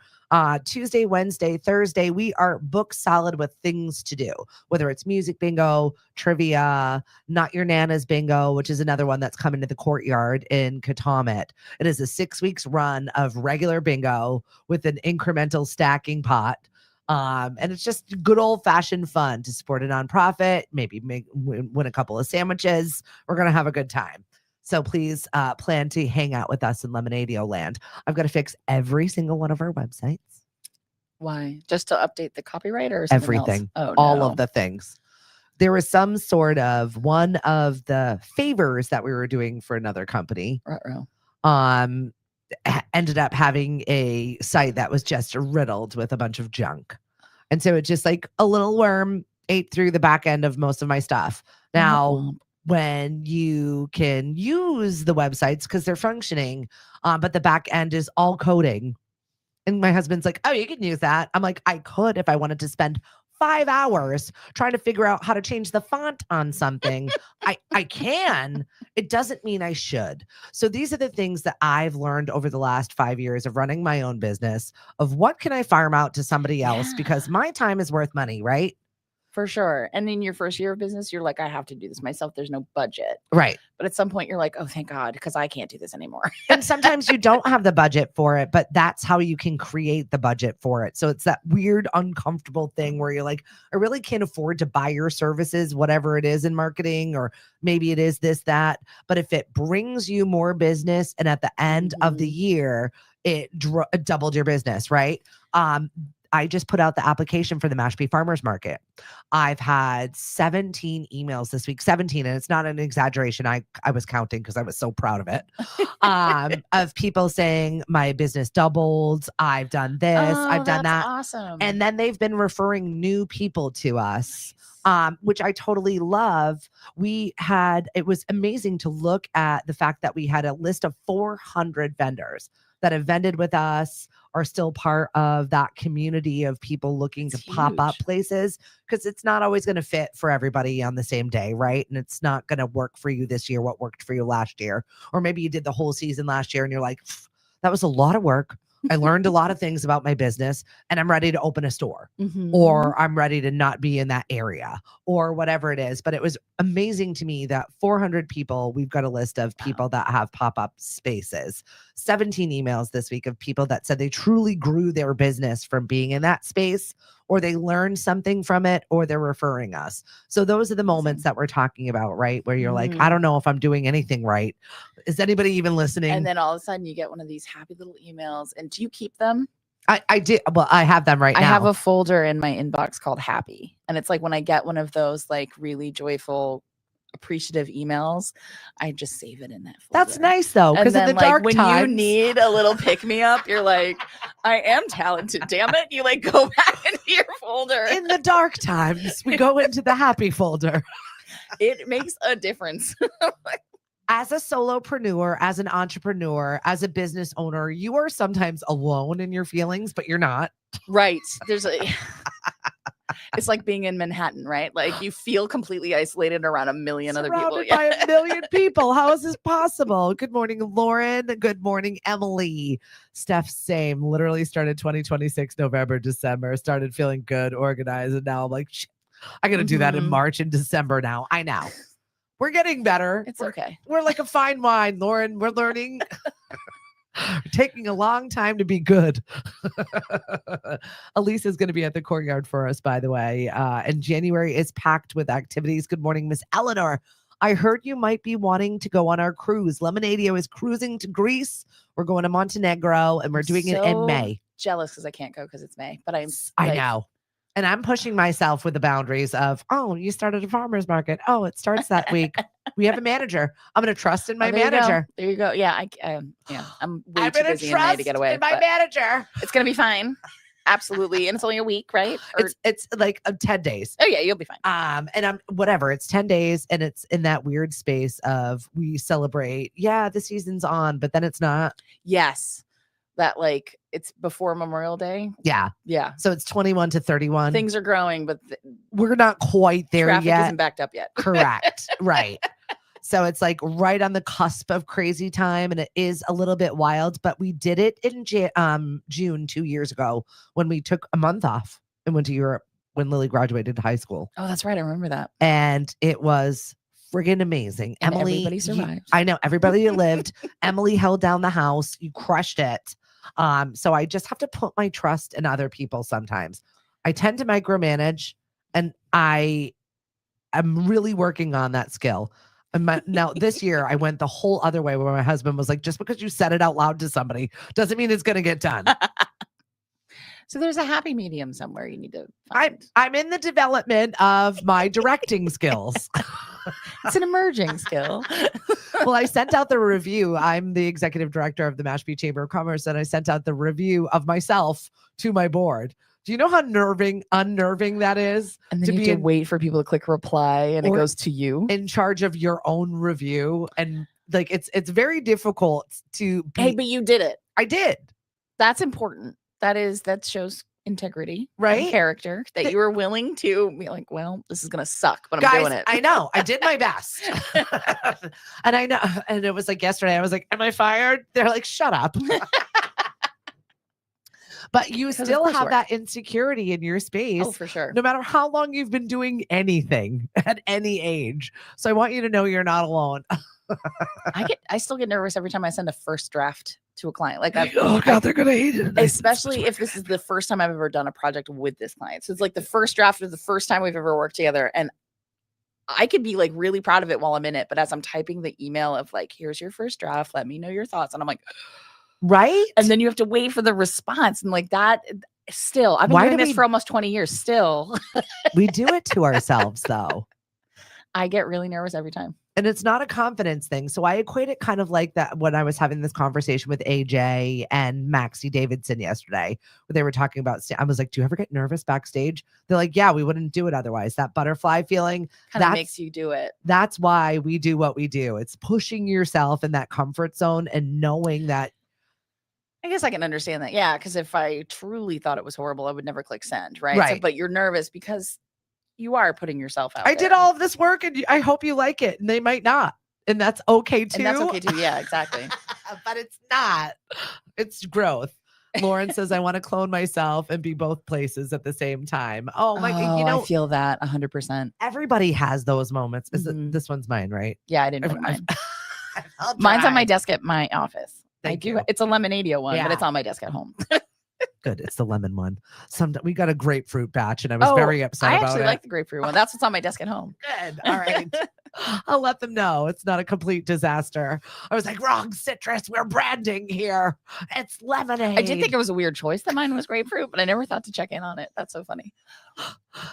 A: Tuesday, Wednesday, Thursday, we are booked solid with things to do, whether it's music bingo, trivia, Not Your Nana's bingo, which is another one that's coming to the courtyard in Katomet. It is a 6 weeks run of regular bingo with an incremental stacking pot. And it's just good old fashioned fun to support a nonprofit, maybe win a couple of sandwiches. We're going to have a good time. So please plan to hang out with us in Lemonadio land. I've got to fix every single one of our websites.
B: Why? Just to update the copyright or something
A: Everything.
B: Else? Oh,
A: all
B: no.
A: of the things. There was some sort of one of the favors that we were doing for another company. Ended up having a site that was just riddled with a bunch of junk. And so it just like a little worm ate through the back end of most of my stuff. Now, when you can use the websites because they're functioning, but the back end is all coding. And my husband's like, oh, you can use that. I'm like, I could if I wanted to spend 5 hours trying to figure out how to change the font on something. I can. It doesn't mean I should. So these are the things that I've learned over the last 5 years of running my own business, of what can I farm out to somebody else, because my time is worth money, right?
B: For sure. And in your first year of business, you're like, I have to do this myself. There's no budget.
A: Right.
B: But at some point you're like, oh, thank God, because I can't do this anymore.
A: And sometimes you don't have the budget for it, but that's how you can create the budget for it. So it's that weird, uncomfortable thing where you're like, I really can't afford to buy your services, whatever it is in marketing, or maybe it is this, that. But if it brings you more business and at the end of the year, it doubled your business, right? I just put out the application for the Mashpee Farmers Market. I've had 17 emails this week, 17, and it's not an exaggeration. I was counting because I was so proud of it. Of people saying my business doubled. I've done this. I've done that.
B: Awesome.
A: And then they've been referring new people to us, which I totally love. It was amazing to look at the fact that we had a list of 400 vendors that have vended with us, are still part of that community of people looking to pop up places, because it's not always going to fit for everybody on the same day, right? And it's not going to work for you this year what worked for you last year. Or maybe you did the whole season last year and you're like, that was a lot of work. I learned a lot of things about my business and I'm ready to open a store, or I'm ready to not be in that area, or whatever it is. But it was amazing to me that 400 people, we've got a list of people that have pop-up spaces, 17 emails this week of people that said they truly grew their business from being in that space, or they learned something from it, or they're referring us. So those are the moments that we're talking about, right? Where you're like, I don't know if I'm doing anything right. Is anybody even listening?
B: And then all of a sudden you get one of these happy little emails. And do you keep them?
A: I did. Well, I have them right now.
B: I have a folder in my inbox called Happy. And it's like when I get one of those like really joyful, appreciative emails, I just save it in that folder.
A: That's nice though, because in the dark
B: when
A: times,
B: you need a little pick me up, you're like, I am talented, damn it. You like go back into your folder.
A: In the dark times, we go into the happy folder.
B: It makes a difference.
A: As a solopreneur, as an entrepreneur, as a business owner, you are sometimes alone in your feelings, but you're not.
B: Right. It's like being in Manhattan, right? Like you feel completely isolated around a million other people.
A: Surrounded by a million people. How is this possible? Good morning, Lauren. Good morning, Emily. Steph, same. Literally started 2026, November, December. Started feeling good, organized. And now I'm like, shit, I got to do that in March and December now. I know. We're getting better.
B: It's okay.
A: We're like a fine wine, Lauren. We're learning. Taking a long time to be good. Elise is going to be at the courtyard for us, by the way. And January is packed with activities. Good morning, Miss Eleanor. I heard you might be wanting to go on our cruise. Lemonadio is cruising to Greece. We're going to Montenegro, and we're doing it in May.
B: Jealous because I can't go because it's May, but
A: I know. And I'm pushing myself with the boundaries of, oh, you started a farmer's market. Oh, it starts that week. We have a manager. I'm going to trust in my manager.
B: There you go. Yeah. I'm way too busy in May to get away.
A: My manager.
B: It's going to be fine. Absolutely. And it's only a week, right?
A: It's like 10 days.
B: Oh yeah, you'll be fine.
A: And I'm whatever. It's 10 days and it's in that weird space of we celebrate. Yeah, the season's on, but then it's not.
B: Yes. That like it's before Memorial Day.
A: Yeah.
B: Yeah.
A: So it's 21 to 31.
B: Things are growing, but
A: we're not quite there
B: traffic
A: yet.
B: Isn't backed up yet.
A: Correct. Right. So it's like right on the cusp of crazy time, and it is a little bit wild, but we did it in June 2 years ago when we took a month off and went to Europe when Lily graduated high school.
B: Oh, that's right. I remember that.
A: And it was friggin' amazing.
B: And
A: Emily,
B: everybody survived.
A: I know everybody lived. Emily held down the house. You crushed it. So I just have to put my trust in other people sometimes. I tend to micromanage, and I'm really working on that skill. And now this year I went the whole other way where my husband was like, just because you said it out loud to somebody doesn't mean it's going to get done.
B: So there's a happy medium somewhere you need to find.
A: I'm in the development of my directing skills.
B: It's an emerging skill.
A: Well, I sent out the review. I'm the executive director of the Mashpee Chamber of Commerce, and I sent out the review of myself to my board. Do you know how unnerving that is?
B: And then you have to wait for people to click reply, and it goes to you.
A: In charge of your own review. And like it's very difficult to be.
B: Hey, but you did it.
A: I did.
B: That's important. That shows integrity,
A: right?
B: And character that you were willing to be like, well, this is gonna suck, but
A: guys,
B: I'm doing it.
A: I know. I did my best. And I know. And it was like yesterday, I was like, am I fired? They're like, shut up. But you
B: Because of
A: still have
B: coursework.
A: that insecurity in your space.
B: Oh, for sure.
A: No matter how long you've been doing anything at any age. So I want you to know you're not alone.
B: I still get nervous every time I send a first draft to a client. Like,
A: Oh God, they're gonna hate it.
B: especially if this is the first time I've ever done a project with this client. So it's like the first draft of the first time we've ever worked together. And I could be like really proud of it while I'm in it. But as I'm typing the email of like, here's your first draft, let me know your thoughts. And I'm like,
A: right.
B: and then you have to wait for the response. And like that still, I've been
A: Why
B: doing
A: do
B: this for almost 20 years. Still,
A: We do it to ourselves though.
B: I get really nervous every time.
A: And it's not a confidence thing. So I equate it kind of like that when I was having this conversation with AJ and Maxie Davidson yesterday, where they were talking about, I was like, do you ever get nervous backstage? They're like, yeah, we wouldn't do it otherwise. That butterfly feeling
B: Kind of makes you do it.
A: That's why we do what we do. It's pushing yourself in that comfort zone and knowing that.
B: I guess I can understand that. Yeah. Because if I truly thought it was horrible, I would never click send. Right.
A: Right.
B: So, but you're nervous because you are putting yourself out
A: I did
B: there.
A: all of this work and I hope you like it. And they might not. And that's okay too.
B: And that's okay too. Yeah, exactly.
A: But it's not. It's growth. Lauren says, I want to clone myself and be both places at the same time. Oh my, you know,
B: I feel that 100%.
A: everybody has those moments.
B: Mhm.
A: This one's mine, right?
B: Yeah, I didn't bring mine.
A: I'll
B: Mine's on
A: try.
B: my desk at my office.
A: Thank you.
B: It's a Lemonadia one, but
A: Yeah.
B: it's on my desk at home.
A: Good. It's the lemon one. We got a grapefruit batch and I was
B: Oh,
A: very upset
B: I
A: about
B: actually
A: it.
B: like the grapefruit one. That's what's on my desk at home.
A: Good. All right. I'll let them know it's not a complete disaster. I was like, wrong citrus. We're branding here. It's lemonade.
B: I did think it was a weird choice that mine was grapefruit, but I never thought to check in on it. That's so funny.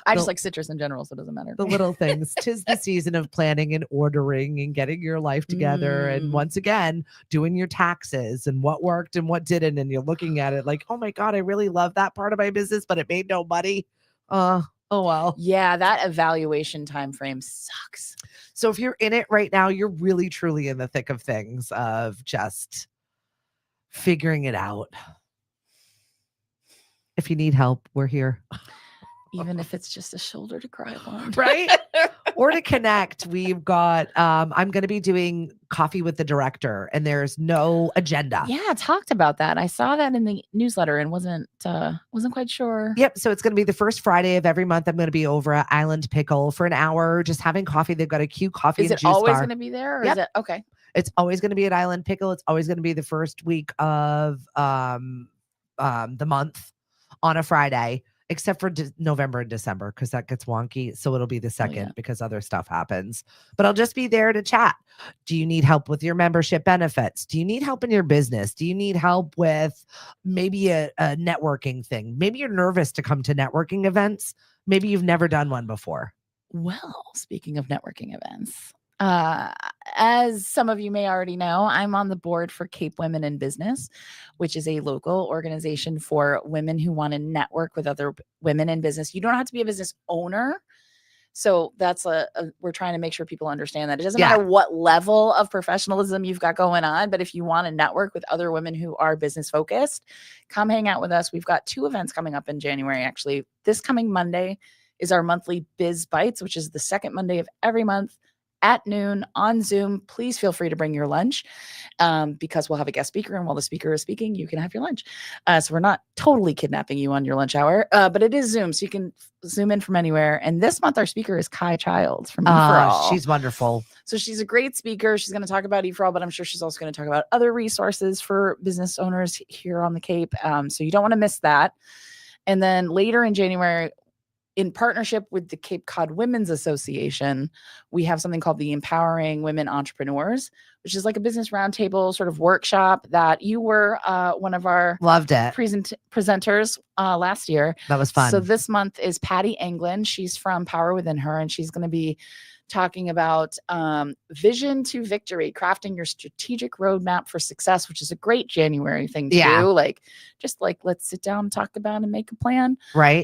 B: I just like citrus in general, so it doesn't matter.
A: The little things. 'Tis the season of planning and ordering and getting your life together. And once again, doing your taxes and what worked and what didn't. And you're looking at it like, oh my God, I really love that part of my business, but it made no money. Oh well.
B: Yeah, that evaluation time frame sucks.
A: So if you're in it right now, you're really truly in the thick of things of just figuring it out. If you need help, we're here.
B: Even if it's just a shoulder to cry on.
A: Right? Or to connect, we've got I'm going to be doing coffee with the director and there's no agenda.
B: Yeah, talked about that. I saw that in the newsletter and wasn't quite sure.
A: Yep. So it's going to be the first Friday of every month. I'm going to be over at Island Pickle for an hour, just having coffee. They've got a cute coffee
B: Is
A: and
B: it
A: juice
B: always
A: bar.
B: going to be there? Or
A: Yep.
B: Is it okay?
A: It's always going to be at Island Pickle. It's always going to be the first week of the month on a Friday, except for November and December, because that gets wonky. So it'll be the second because other stuff happens. But I'll just be there to chat. Do you need help with your membership benefits? Do you need help in your business? Do you need help with maybe a networking thing? Maybe you're nervous to come to networking events. Maybe you've never done one before.
B: Well, speaking of networking events, as some of you may already know, I'm on the board for Cape Women in Business, which is a local organization for women who want to network with other women in business. You don't have to be a business owner. So that's we're trying to make sure people understand that it doesn't matter what level of professionalism you've got going on, but if you want to network with other women who are business focused, come hang out with us. We've got 2 events coming up in January. Actually, this coming Monday is our monthly Biz Bites, which is the second Monday of every month at noon on Zoom. Please feel free to bring your lunch because we'll have a guest speaker. And while the speaker is speaking, you can have your lunch. So we're not totally kidnapping you on your lunch hour, but it is Zoom. So you can Zoom in from anywhere. And this month, our speaker is Kai Childs from E4All.
A: She's wonderful.
B: So she's a great speaker. She's going to talk about E4All, but I'm sure she's also going to talk about other resources for business owners here on the Cape. So you don't want to miss that. And then later in January, in partnership with the Cape Cod Women's Association, we have something called the Empowering Women Entrepreneurs, which is like a business roundtable sort of workshop that you were one of our
A: Loved it.
B: presenters last year.
A: That was fun.
B: So this month is Patty Anglin. She's from Power Within Her, and she's going to be talking about vision to victory, crafting your strategic roadmap for success, which is a great January thing to do. Like, just like, let's sit down and talk about and make a plan.
A: Right.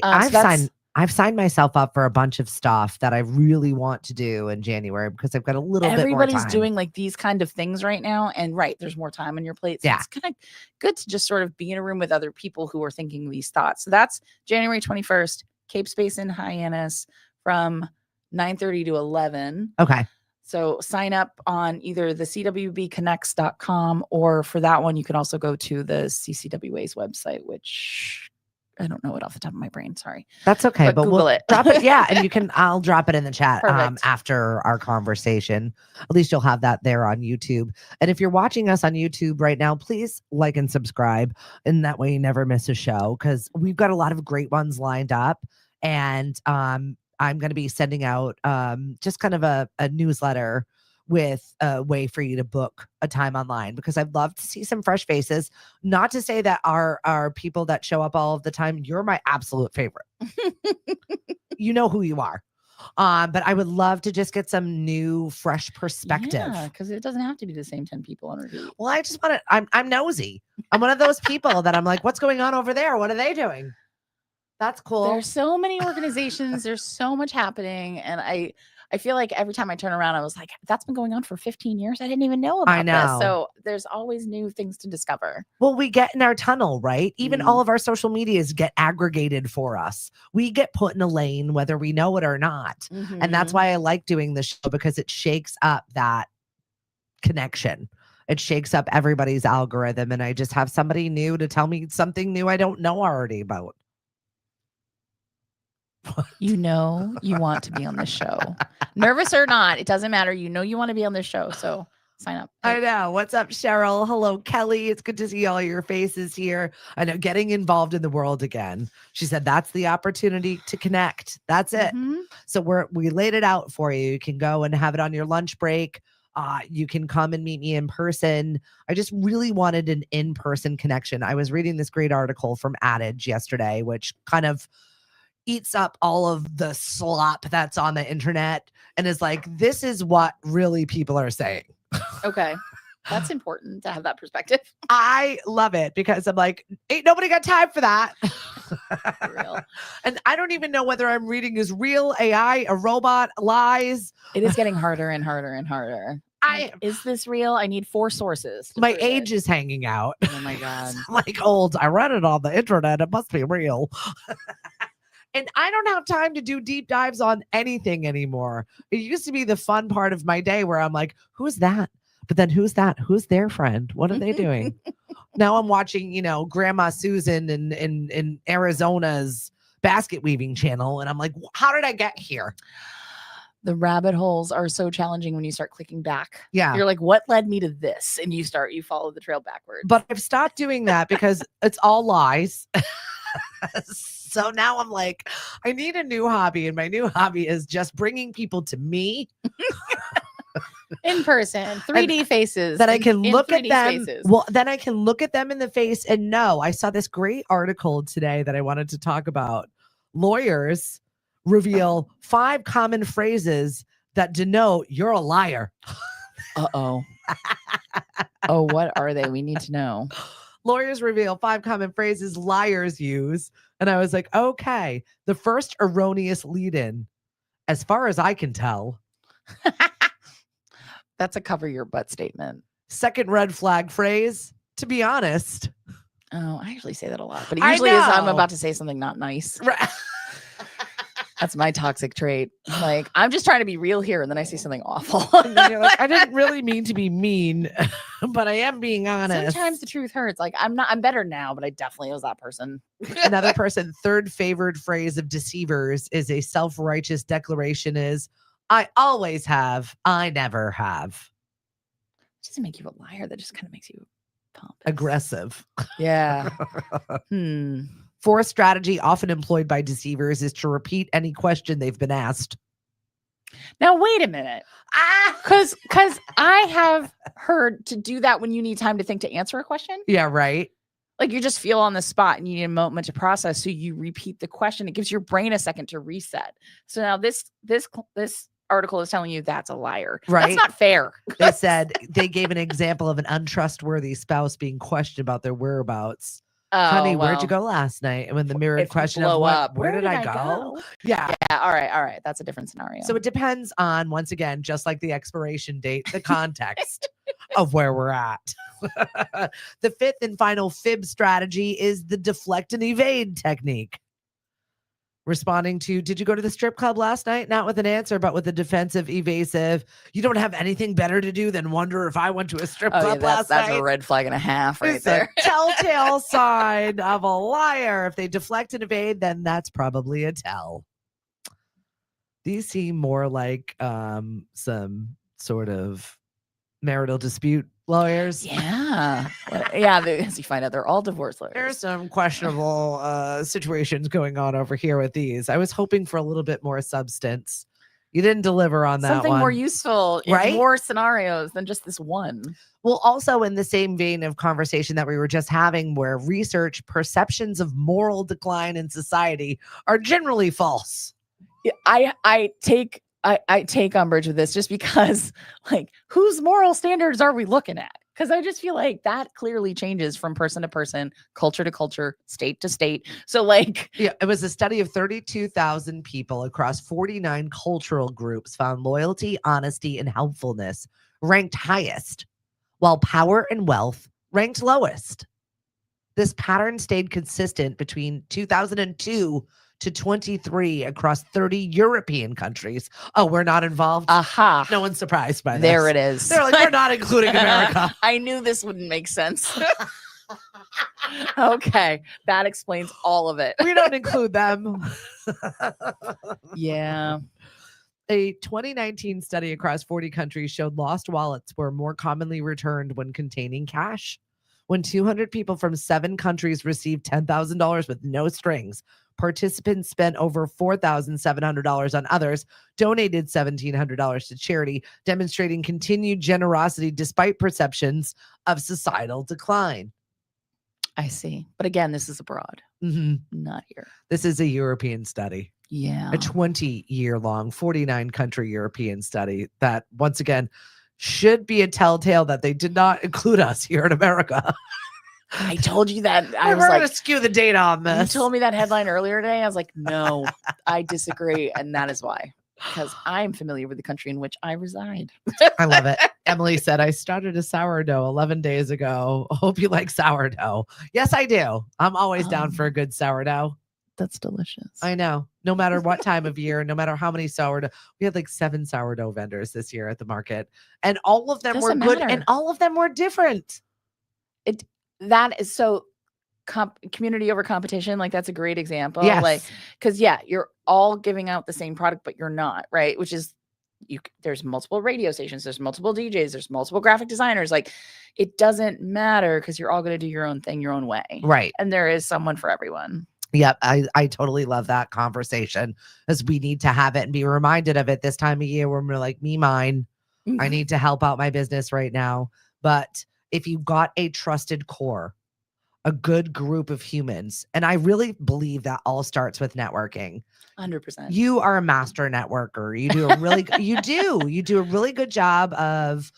A: I've signed myself up for a bunch of stuff that I really want to do in January because I've got a little bit more time.
B: Everybody's doing like these kind of things right now. And there's more time on your plate. So it's kind of good to just sort of be in a room with other people who are thinking these thoughts. So that's January 21st, Cape Space in Hyannis from 9:30 to 11.
A: Okay.
B: So sign up on either the cwbconnects.com, or for that one, you can also go to the CCWA's website, which I don't know it off the top of my brain. Sorry.
A: That's okay. But
B: Google
A: we'll
B: it.
A: drop it. Yeah. And I'll drop it in the chat
B: Perfect.
A: after our conversation. At least you'll have that there on YouTube. And if you're watching us on YouTube right now, please like and subscribe. And that way you never miss a show, because we've got a lot of great ones lined up. And I'm going to be sending out just kind of a newsletter with a way for you to book a time online, because I'd love to see some fresh faces. Not to say that our people that show up all of the time, you're my absolute favorite. You know who you are. But I would love to just get some new, fresh perspective.
B: Yeah, because it doesn't have to be the same 10 people on repeat.
A: Well, I just want to, I'm nosy. I'm one of those people that I'm like, what's going on over there? What are they doing? That's cool.
B: There's so many organizations. There's so much happening. And I feel like every time I turn around, I was like, that's been going on for 15 years. I didn't even know about this. So there's always new things to discover.
A: Well, we get in our tunnel, right? Even all of our social medias get aggregated for us. We get put in a lane, whether we know it or not. And that's why I like doing this show, because it shakes up that connection. It shakes up everybody's algorithm. And I just have somebody new to tell me something new I don't know already about.
B: You know you want to be on this show. Nervous or not, it doesn't matter. You know you want to be on this show, so sign up.
A: I know. What's up, Cheryl? Hello, Kelly. It's good to see all your faces here. I know, getting involved in the world again. She said that's the opportunity to connect. That's it. So we laid it out for you. You can go and have it on your lunch break. You can come and meet me in person. I just really wanted an in-person connection. I was reading this great article from Adage yesterday, which kind of eats up all of the slop that's on the internet and is like, this is what really people are saying.
B: Okay. That's important to have that perspective.
A: I love it, because I'm like, ain't nobody got time for that.
B: For real.
A: And I don't even know whether I'm reading is real, AI, a robot, lies.
B: It is getting harder and harder and harder. Is this real? I need 4 sources.
A: My age is hanging out.
B: Oh my God.
A: I'm like, old. I read it on the internet. It must be real. And I don't have time to do deep dives on anything anymore. It used to be the fun part of my day where I'm like, who's that? But then who's that? Who's their friend? What are they doing? Now I'm watching, Grandma Susan in Arizona's basket weaving channel. And I'm like, how did I get here?
B: The rabbit holes are so challenging when you start clicking back.
A: Yeah.
B: You're like, what led me to this? And you follow the trail backwards.
A: But I've stopped doing that because it's all lies. So now I'm like, I need a new hobby. And my new hobby is just bringing people to me.
B: In person, 3D faces.
A: That I can look at them.
B: Spaces.
A: Well, then I can look at them in the face and know. I saw this great article today that I wanted to talk about. Lawyers reveal 5 common phrases that denote you're a liar.
B: Uh-oh. Oh, what are they? We need to know.
A: Lawyers reveal 5 common phrases liars use. And I was like, okay, the first erroneous lead-in, as far as I can tell.
B: That's a cover your butt statement.
A: Second red flag phrase, to be honest.
B: Oh, I actually say that a lot, but it usually is I'm about to say something not nice.
A: Right.
B: That's my toxic trait. Like, I'm just trying to be real here, and then I say something awful.
A: And then you're like, I didn't really mean to be mean, but I am being honest.
B: Sometimes the truth hurts. Like, I'm better now, but I definitely was that person.
A: Another person, third favored phrase of deceivers is a self-righteous declaration is, I always have, I never have.
B: It doesn't make you a liar. That just kind of makes you pompous.
A: Aggressive.
B: Yeah.
A: Fourth strategy often employed by deceivers is to repeat any question they've been asked.
B: Now, wait a minute. Because I have heard to do that when you need time to think to answer a question.
A: Yeah, right.
B: Like, you just feel on the spot and you need a moment to process. So you repeat the question. It gives your brain a second to reset. So now this article is telling you that's a liar.
A: Right.
B: That's not fair.
A: They said they gave an example of an untrustworthy spouse being questioned about their whereabouts. Honey, where'd you go last night? And when the mirrored question of where did I go? Yeah.
B: All right. That's a different scenario.
A: So it depends on, once again, just like the expiration date, the context of where we're at. The fifth and final fib strategy is the deflect and evade technique. responding to, did you go to the strip club last night? Not with an answer, but with a defensive, evasive. You don't have anything better to do than wonder if I went to a strip club last
B: that's
A: night.
B: a red flag and a half right
A: It's
B: there.
A: a telltale sign of a liar. If they deflect and evade, then that's probably a tell. These seem more like some sort of marital dispute lawyers.
B: Yeah. As you find out, they're all divorce lawyers.
A: There's some questionable situations going on over here with these. I was hoping for a little bit more substance. You didn't deliver on that
B: Something
A: one.
B: more useful
A: Right?
B: in more scenarios than just this one.
A: Well, also in the same vein of conversation that we were just having, where research perceptions of moral decline in society are generally false.
B: Yeah, I take umbrage with this just because, like, whose moral standards are we looking at? Because I just feel like that clearly changes from person to person, culture to culture, state to state. So, like,
A: yeah, it was a study of 32,000 people across 49 cultural groups found loyalty, honesty, and helpfulness ranked highest, while power and wealth ranked lowest. This pattern stayed consistent between 2002 to 23 across 30 European countries. Oh, we're not involved?
B: aha.
A: No one's surprised by this.
B: There it is.
A: They're like, we're not including America.
B: I knew this wouldn't make sense. Okay. That explains all of it.
A: We don't include them.
B: Yeah.
A: A 2019 study across 40 countries showed lost wallets were more commonly returned when containing cash. When 200 people from 7 countries received $10,000 with no strings, participants spent over $4,700 on others, donated $1,700 to charity, demonstrating continued generosity despite perceptions of societal decline.
B: I see. But again, this is abroad, not here.
A: This is a European study,
B: Yeah.
A: a 20-year-long, 49-country European study that, once again, should be a telltale that they did not include us here in America.
B: I told you that. I was
A: We're
B: like,
A: going to skew the data on
B: you
A: this.
B: told me that headline earlier today. I was like, no, I disagree. And that is why. Because I'm familiar with the country in which I reside.
A: I love it. Emily said, I started a sourdough 11 days ago. Hope you like sourdough. Yes, I do. I'm always down for a good sourdough.
B: That's delicious.
A: I know. No matter what time of year, no matter how many sourdough. We had like 7 sourdough vendors this year at the market. And all of them were
B: Doesn't
A: good.
B: matter.
A: And all of them were different.
B: That is so community over competition. Like, that's a great example.
A: Yes.
B: Like, because you're all giving out the same product, but you're not, right? Which is, there's multiple radio stations, there's multiple DJs, there's multiple graphic designers. Like, it doesn't matter because you're all going to do your own thing, your own way.
A: Right.
B: And there is someone for everyone.
A: Yep. I totally love that conversation, as we need to have it and be reminded of it this time of year when we're like, me, mine. I need to help out my business right now. But if you've got a trusted core, a good group of humans, and I really believe that all starts with networking.
B: 100%.
A: You are a master networker. You do a really you do a really good job of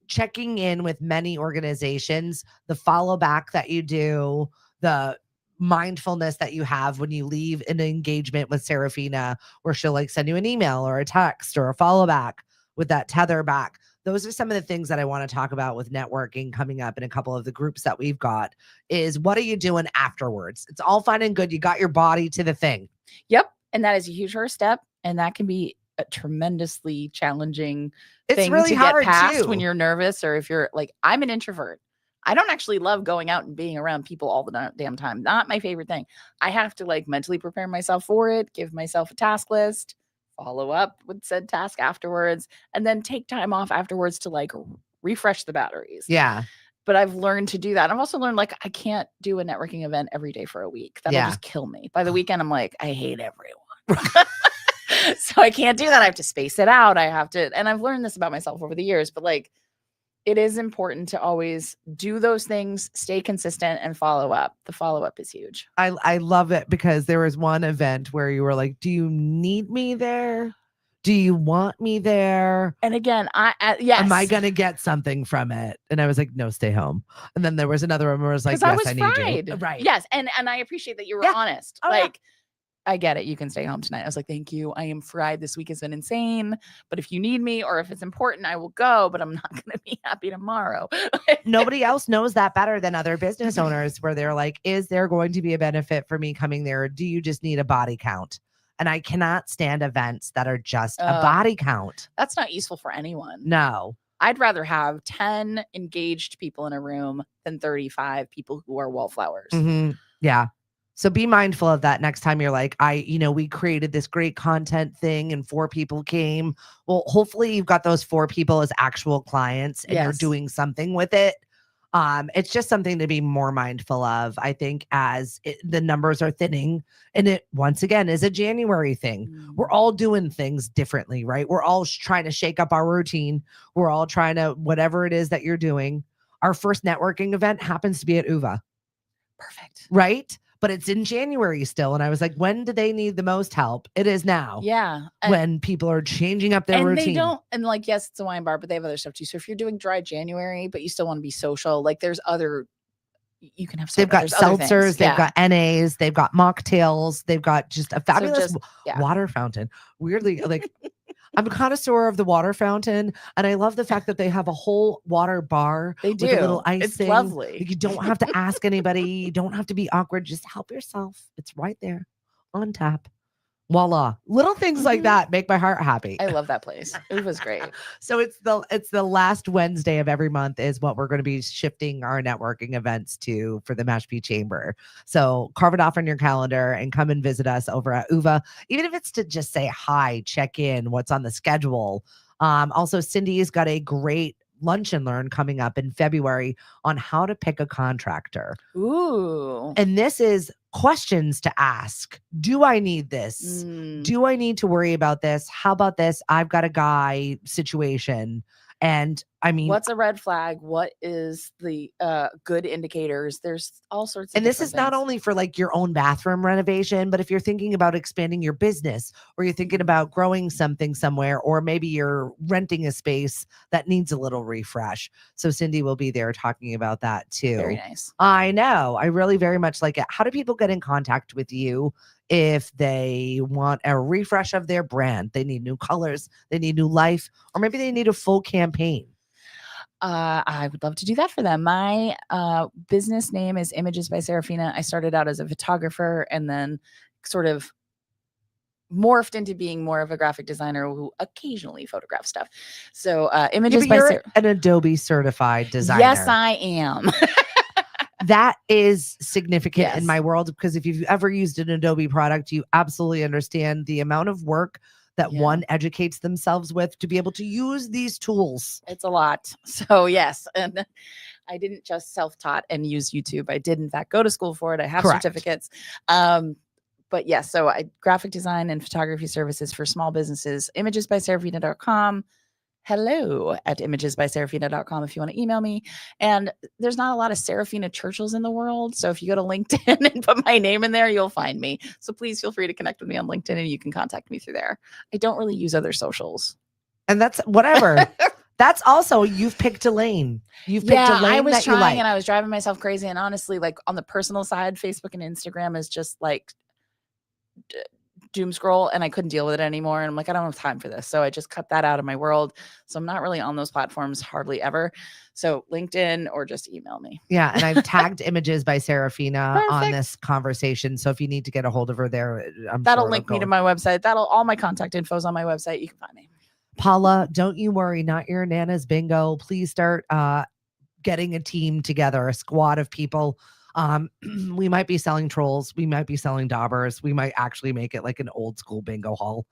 A: checking in with many organizations, the follow back that you do, the mindfulness that you have when you leave an engagement with Saraphina, where she'll like send you an email or a text or a follow back with that tether back. Those are some of the things that I want to talk about with networking coming up in a couple of the groups that we've got. Is what are you doing afterwards? It's all fine and good. You got your body to the thing.
B: Yep. And that is a huge first step. And that can be a tremendously challenging thing
A: really
B: to
A: hard
B: get past
A: too.
B: when you're nervous, or if you're like, I'm an introvert. I don't actually love going out and being around people all the damn time. Not my favorite thing. I have to like mentally prepare myself for it, give myself a task list, follow up with said task afterwards, and then take time off afterwards to like refresh the batteries.
A: Yeah.
B: But I've learned to do that. I've also learned like I can't do a networking event every day for a week. That'll just kill me. By the weekend, I'm like, I hate everyone. So I can't do that. I have to space it out. I have to, and I've learned this about myself over the years, but like, it is important to always do those things, stay consistent, and follow up. The follow up is huge.
A: I love it, because there was one event where you were like, do you need me there? Do you want me there?
B: And again, yes.
A: Am I going to get something from it? And I was like, no, stay home. And then there was another one where I was like, yes,
B: I was
A: I need
B: fried.
A: you. Right.
B: Yes. And I appreciate that you were honest.
A: Oh,
B: like, I get it. You can stay home tonight. I was like, thank you. I am fried. This week has been insane. But if you need me or if it's important, I will go. But I'm not going to be happy tomorrow.
A: Nobody else knows that better than other business owners, where they're like, is there going to be a benefit for me coming there? Or do you just need a body count? And I cannot stand events that are just a body count.
B: That's not useful for anyone.
A: No.
B: I'd rather have 10 engaged people in a room than 35 people who are wallflowers.
A: Mm-hmm. Yeah. So be mindful of that next time you're like, we created this great content thing and 4 people came. Well, hopefully you've got those 4 people as actual clients and you're doing something with it. It's just something to be more mindful of, I think, as the numbers are thinning. And it, once again, is a January thing. We're all doing things differently, right? We're all trying to shake up our routine. We're all trying to, whatever it is that you're doing. Our first networking event happens to be at UVA.
B: Perfect.
A: Right? But it's in January still. And I was like, when do they need the most help? It is now.
B: Yeah.
A: When people are changing up their routine.
B: They don't, and like, yes, it's a wine bar, but they have other stuff too. So if you're doing dry January, but you still want to be social, like there's other, you can have
A: They've got seltzers, they've got NAs, they've got mocktails, they've got just a fabulous water fountain. Weirdly, like I'm a connoisseur of the water fountain, and I love the fact that they have a whole water bar.
B: They do.
A: With a little icing.
B: It's lovely.
A: Like, you don't have to ask anybody. You don't have to be awkward. Just help yourself. It's right there on tap. Voila. Little things like that make my heart happy.
B: I love that place. It was great.
A: So it's the last Wednesday of every month is what we're going to be shifting our networking events to for the Mashpee Chamber. So carve it off on your calendar and come and visit us over at UVA, even if it's to just say hi, check in, what's on the schedule. Also, Cindy's got a great lunch and learn coming up in February on how to pick a contractor.
B: Ooh.
A: And this is questions to ask. Do I need this? Do I need to worry about this? How about this? I've got a guy situation. And I mean,
B: what's a red flag? What is the good indicators? There's all sorts of
A: and this is not only for like your own bathroom renovation, but if you're thinking about expanding your business or you're thinking about growing something somewhere, or maybe you're renting a space that needs a little refresh. So Cindy will be there talking about that too.
B: Very nice.
A: I know. I really very much like it. How do people get in contact with you if they want a refresh of their brand? They need new colors, they need new life, or maybe they need a full campaign.
B: I would love to do that for them. My business name is Images by Saraphina. I started out as a photographer and then sort of morphed into being more of a graphic designer who occasionally photographs stuff. So Images by
A: you're an Adobe certified designer.
B: Yes, I am.
A: That is significant in my world, because if you've ever used an Adobe product, you absolutely understand the amount of work that one educates themselves with to be able to use these tools.
B: It's a lot. So yes. And I didn't just self-taught and use YouTube. I did in fact go to school for it. I have certificates. But yes, so I graphic design and photography services for small businesses. Imagesbyseraphina.com. hello@imagesbyseraphina.com if you want to email me. And there's not a lot of Saraphina Churchills in the world. So if you go to LinkedIn and put my name in there, you'll find me. So please feel free to connect with me on LinkedIn and you can contact me through there. I don't really use other socials.
A: And that's whatever. That's also, you've picked a lane. You've picked a lane
B: I was
A: that
B: trying
A: you like.
B: And I was driving myself crazy. And honestly, like on the personal side, Facebook and Instagram is just like doom scroll, and I couldn't deal with it anymore. And I'm like, I don't have time for this. So I just cut that out of my world. So I'm not really on those platforms hardly ever. So LinkedIn or just email me.
A: Yeah. And I've tagged Images by Saraphina on this conversation. So if you need to get a hold of her there,
B: that'll link me to my website. All my contact info's on my website. You can find me.
A: Paula, don't you worry. Not your Nana's bingo. Please start getting a team together, a squad of people. We might be selling trolls. We might be selling daubers. We might actually make it like an old school bingo hall.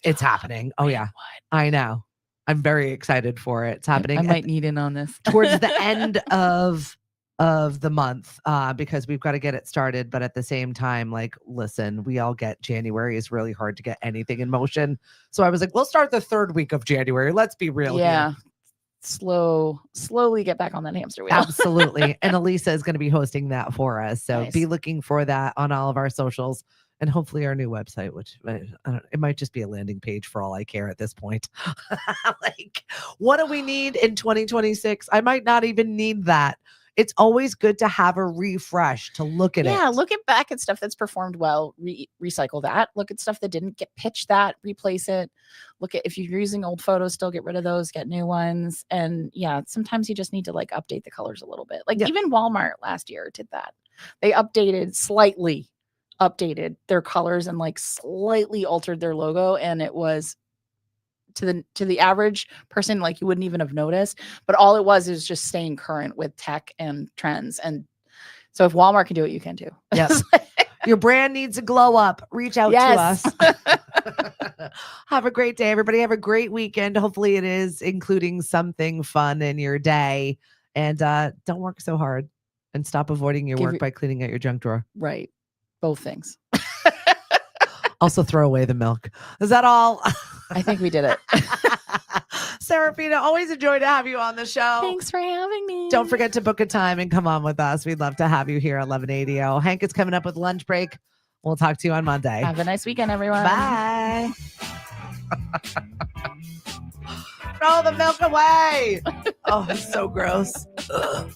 A: It's happening. Oh yeah. I know. I'm very excited for it. It's happening.
B: I might need in on this
A: towards the end of the month, because we've got to get it started. But at the same time, like, listen, we all get January is really hard to get anything in motion. So I was like, we'll start the 3rd week of January. Let's be real.
B: Yeah. Here. Slowly get back on that hamster wheel.
A: Absolutely. And Elisa is going to be hosting that for us. So
B: nice.
A: Be looking for that on all of our socials and hopefully our new website, which it might just be a landing page for all I care at this point. Like, what do we need in 2026? I might not even need that it's always good to have a refresh to look at it.
B: Yeah, look back at stuff that's performed well, recycle that. Look at stuff that didn't get pitched, that replace it. Look at if you're using old photos, still get rid of those, get new ones. And yeah, sometimes you just need to like update the colors a little bit. Like even Walmart last year did that. They slightly updated their colors and like slightly altered their logo, and it was to the average person, like you wouldn't even have noticed, but all it was is just staying current with tech and trends. And so if Walmart can do it, you can too.
A: Yes. Your brand needs a glow up. Reach out to us. Have a great day, everybody. Have a great weekend. Hopefully it is including something fun in your day. And don't work so hard, and stop avoiding your work by cleaning out your junk drawer.
B: Right. Both things.
A: Also throw away the milk. Is that all?
B: I think we did it.
A: Saraphina, always enjoy to have you on the show.
B: Thanks for having me.
A: Don't forget to book a time and come on with us. We'd love to have you here at 1180. Hank is coming up with lunch break. We'll talk to you on Monday.
B: Have a nice weekend, everyone.
A: Bye. Throw the milk away. Oh, it's so gross. Ugh.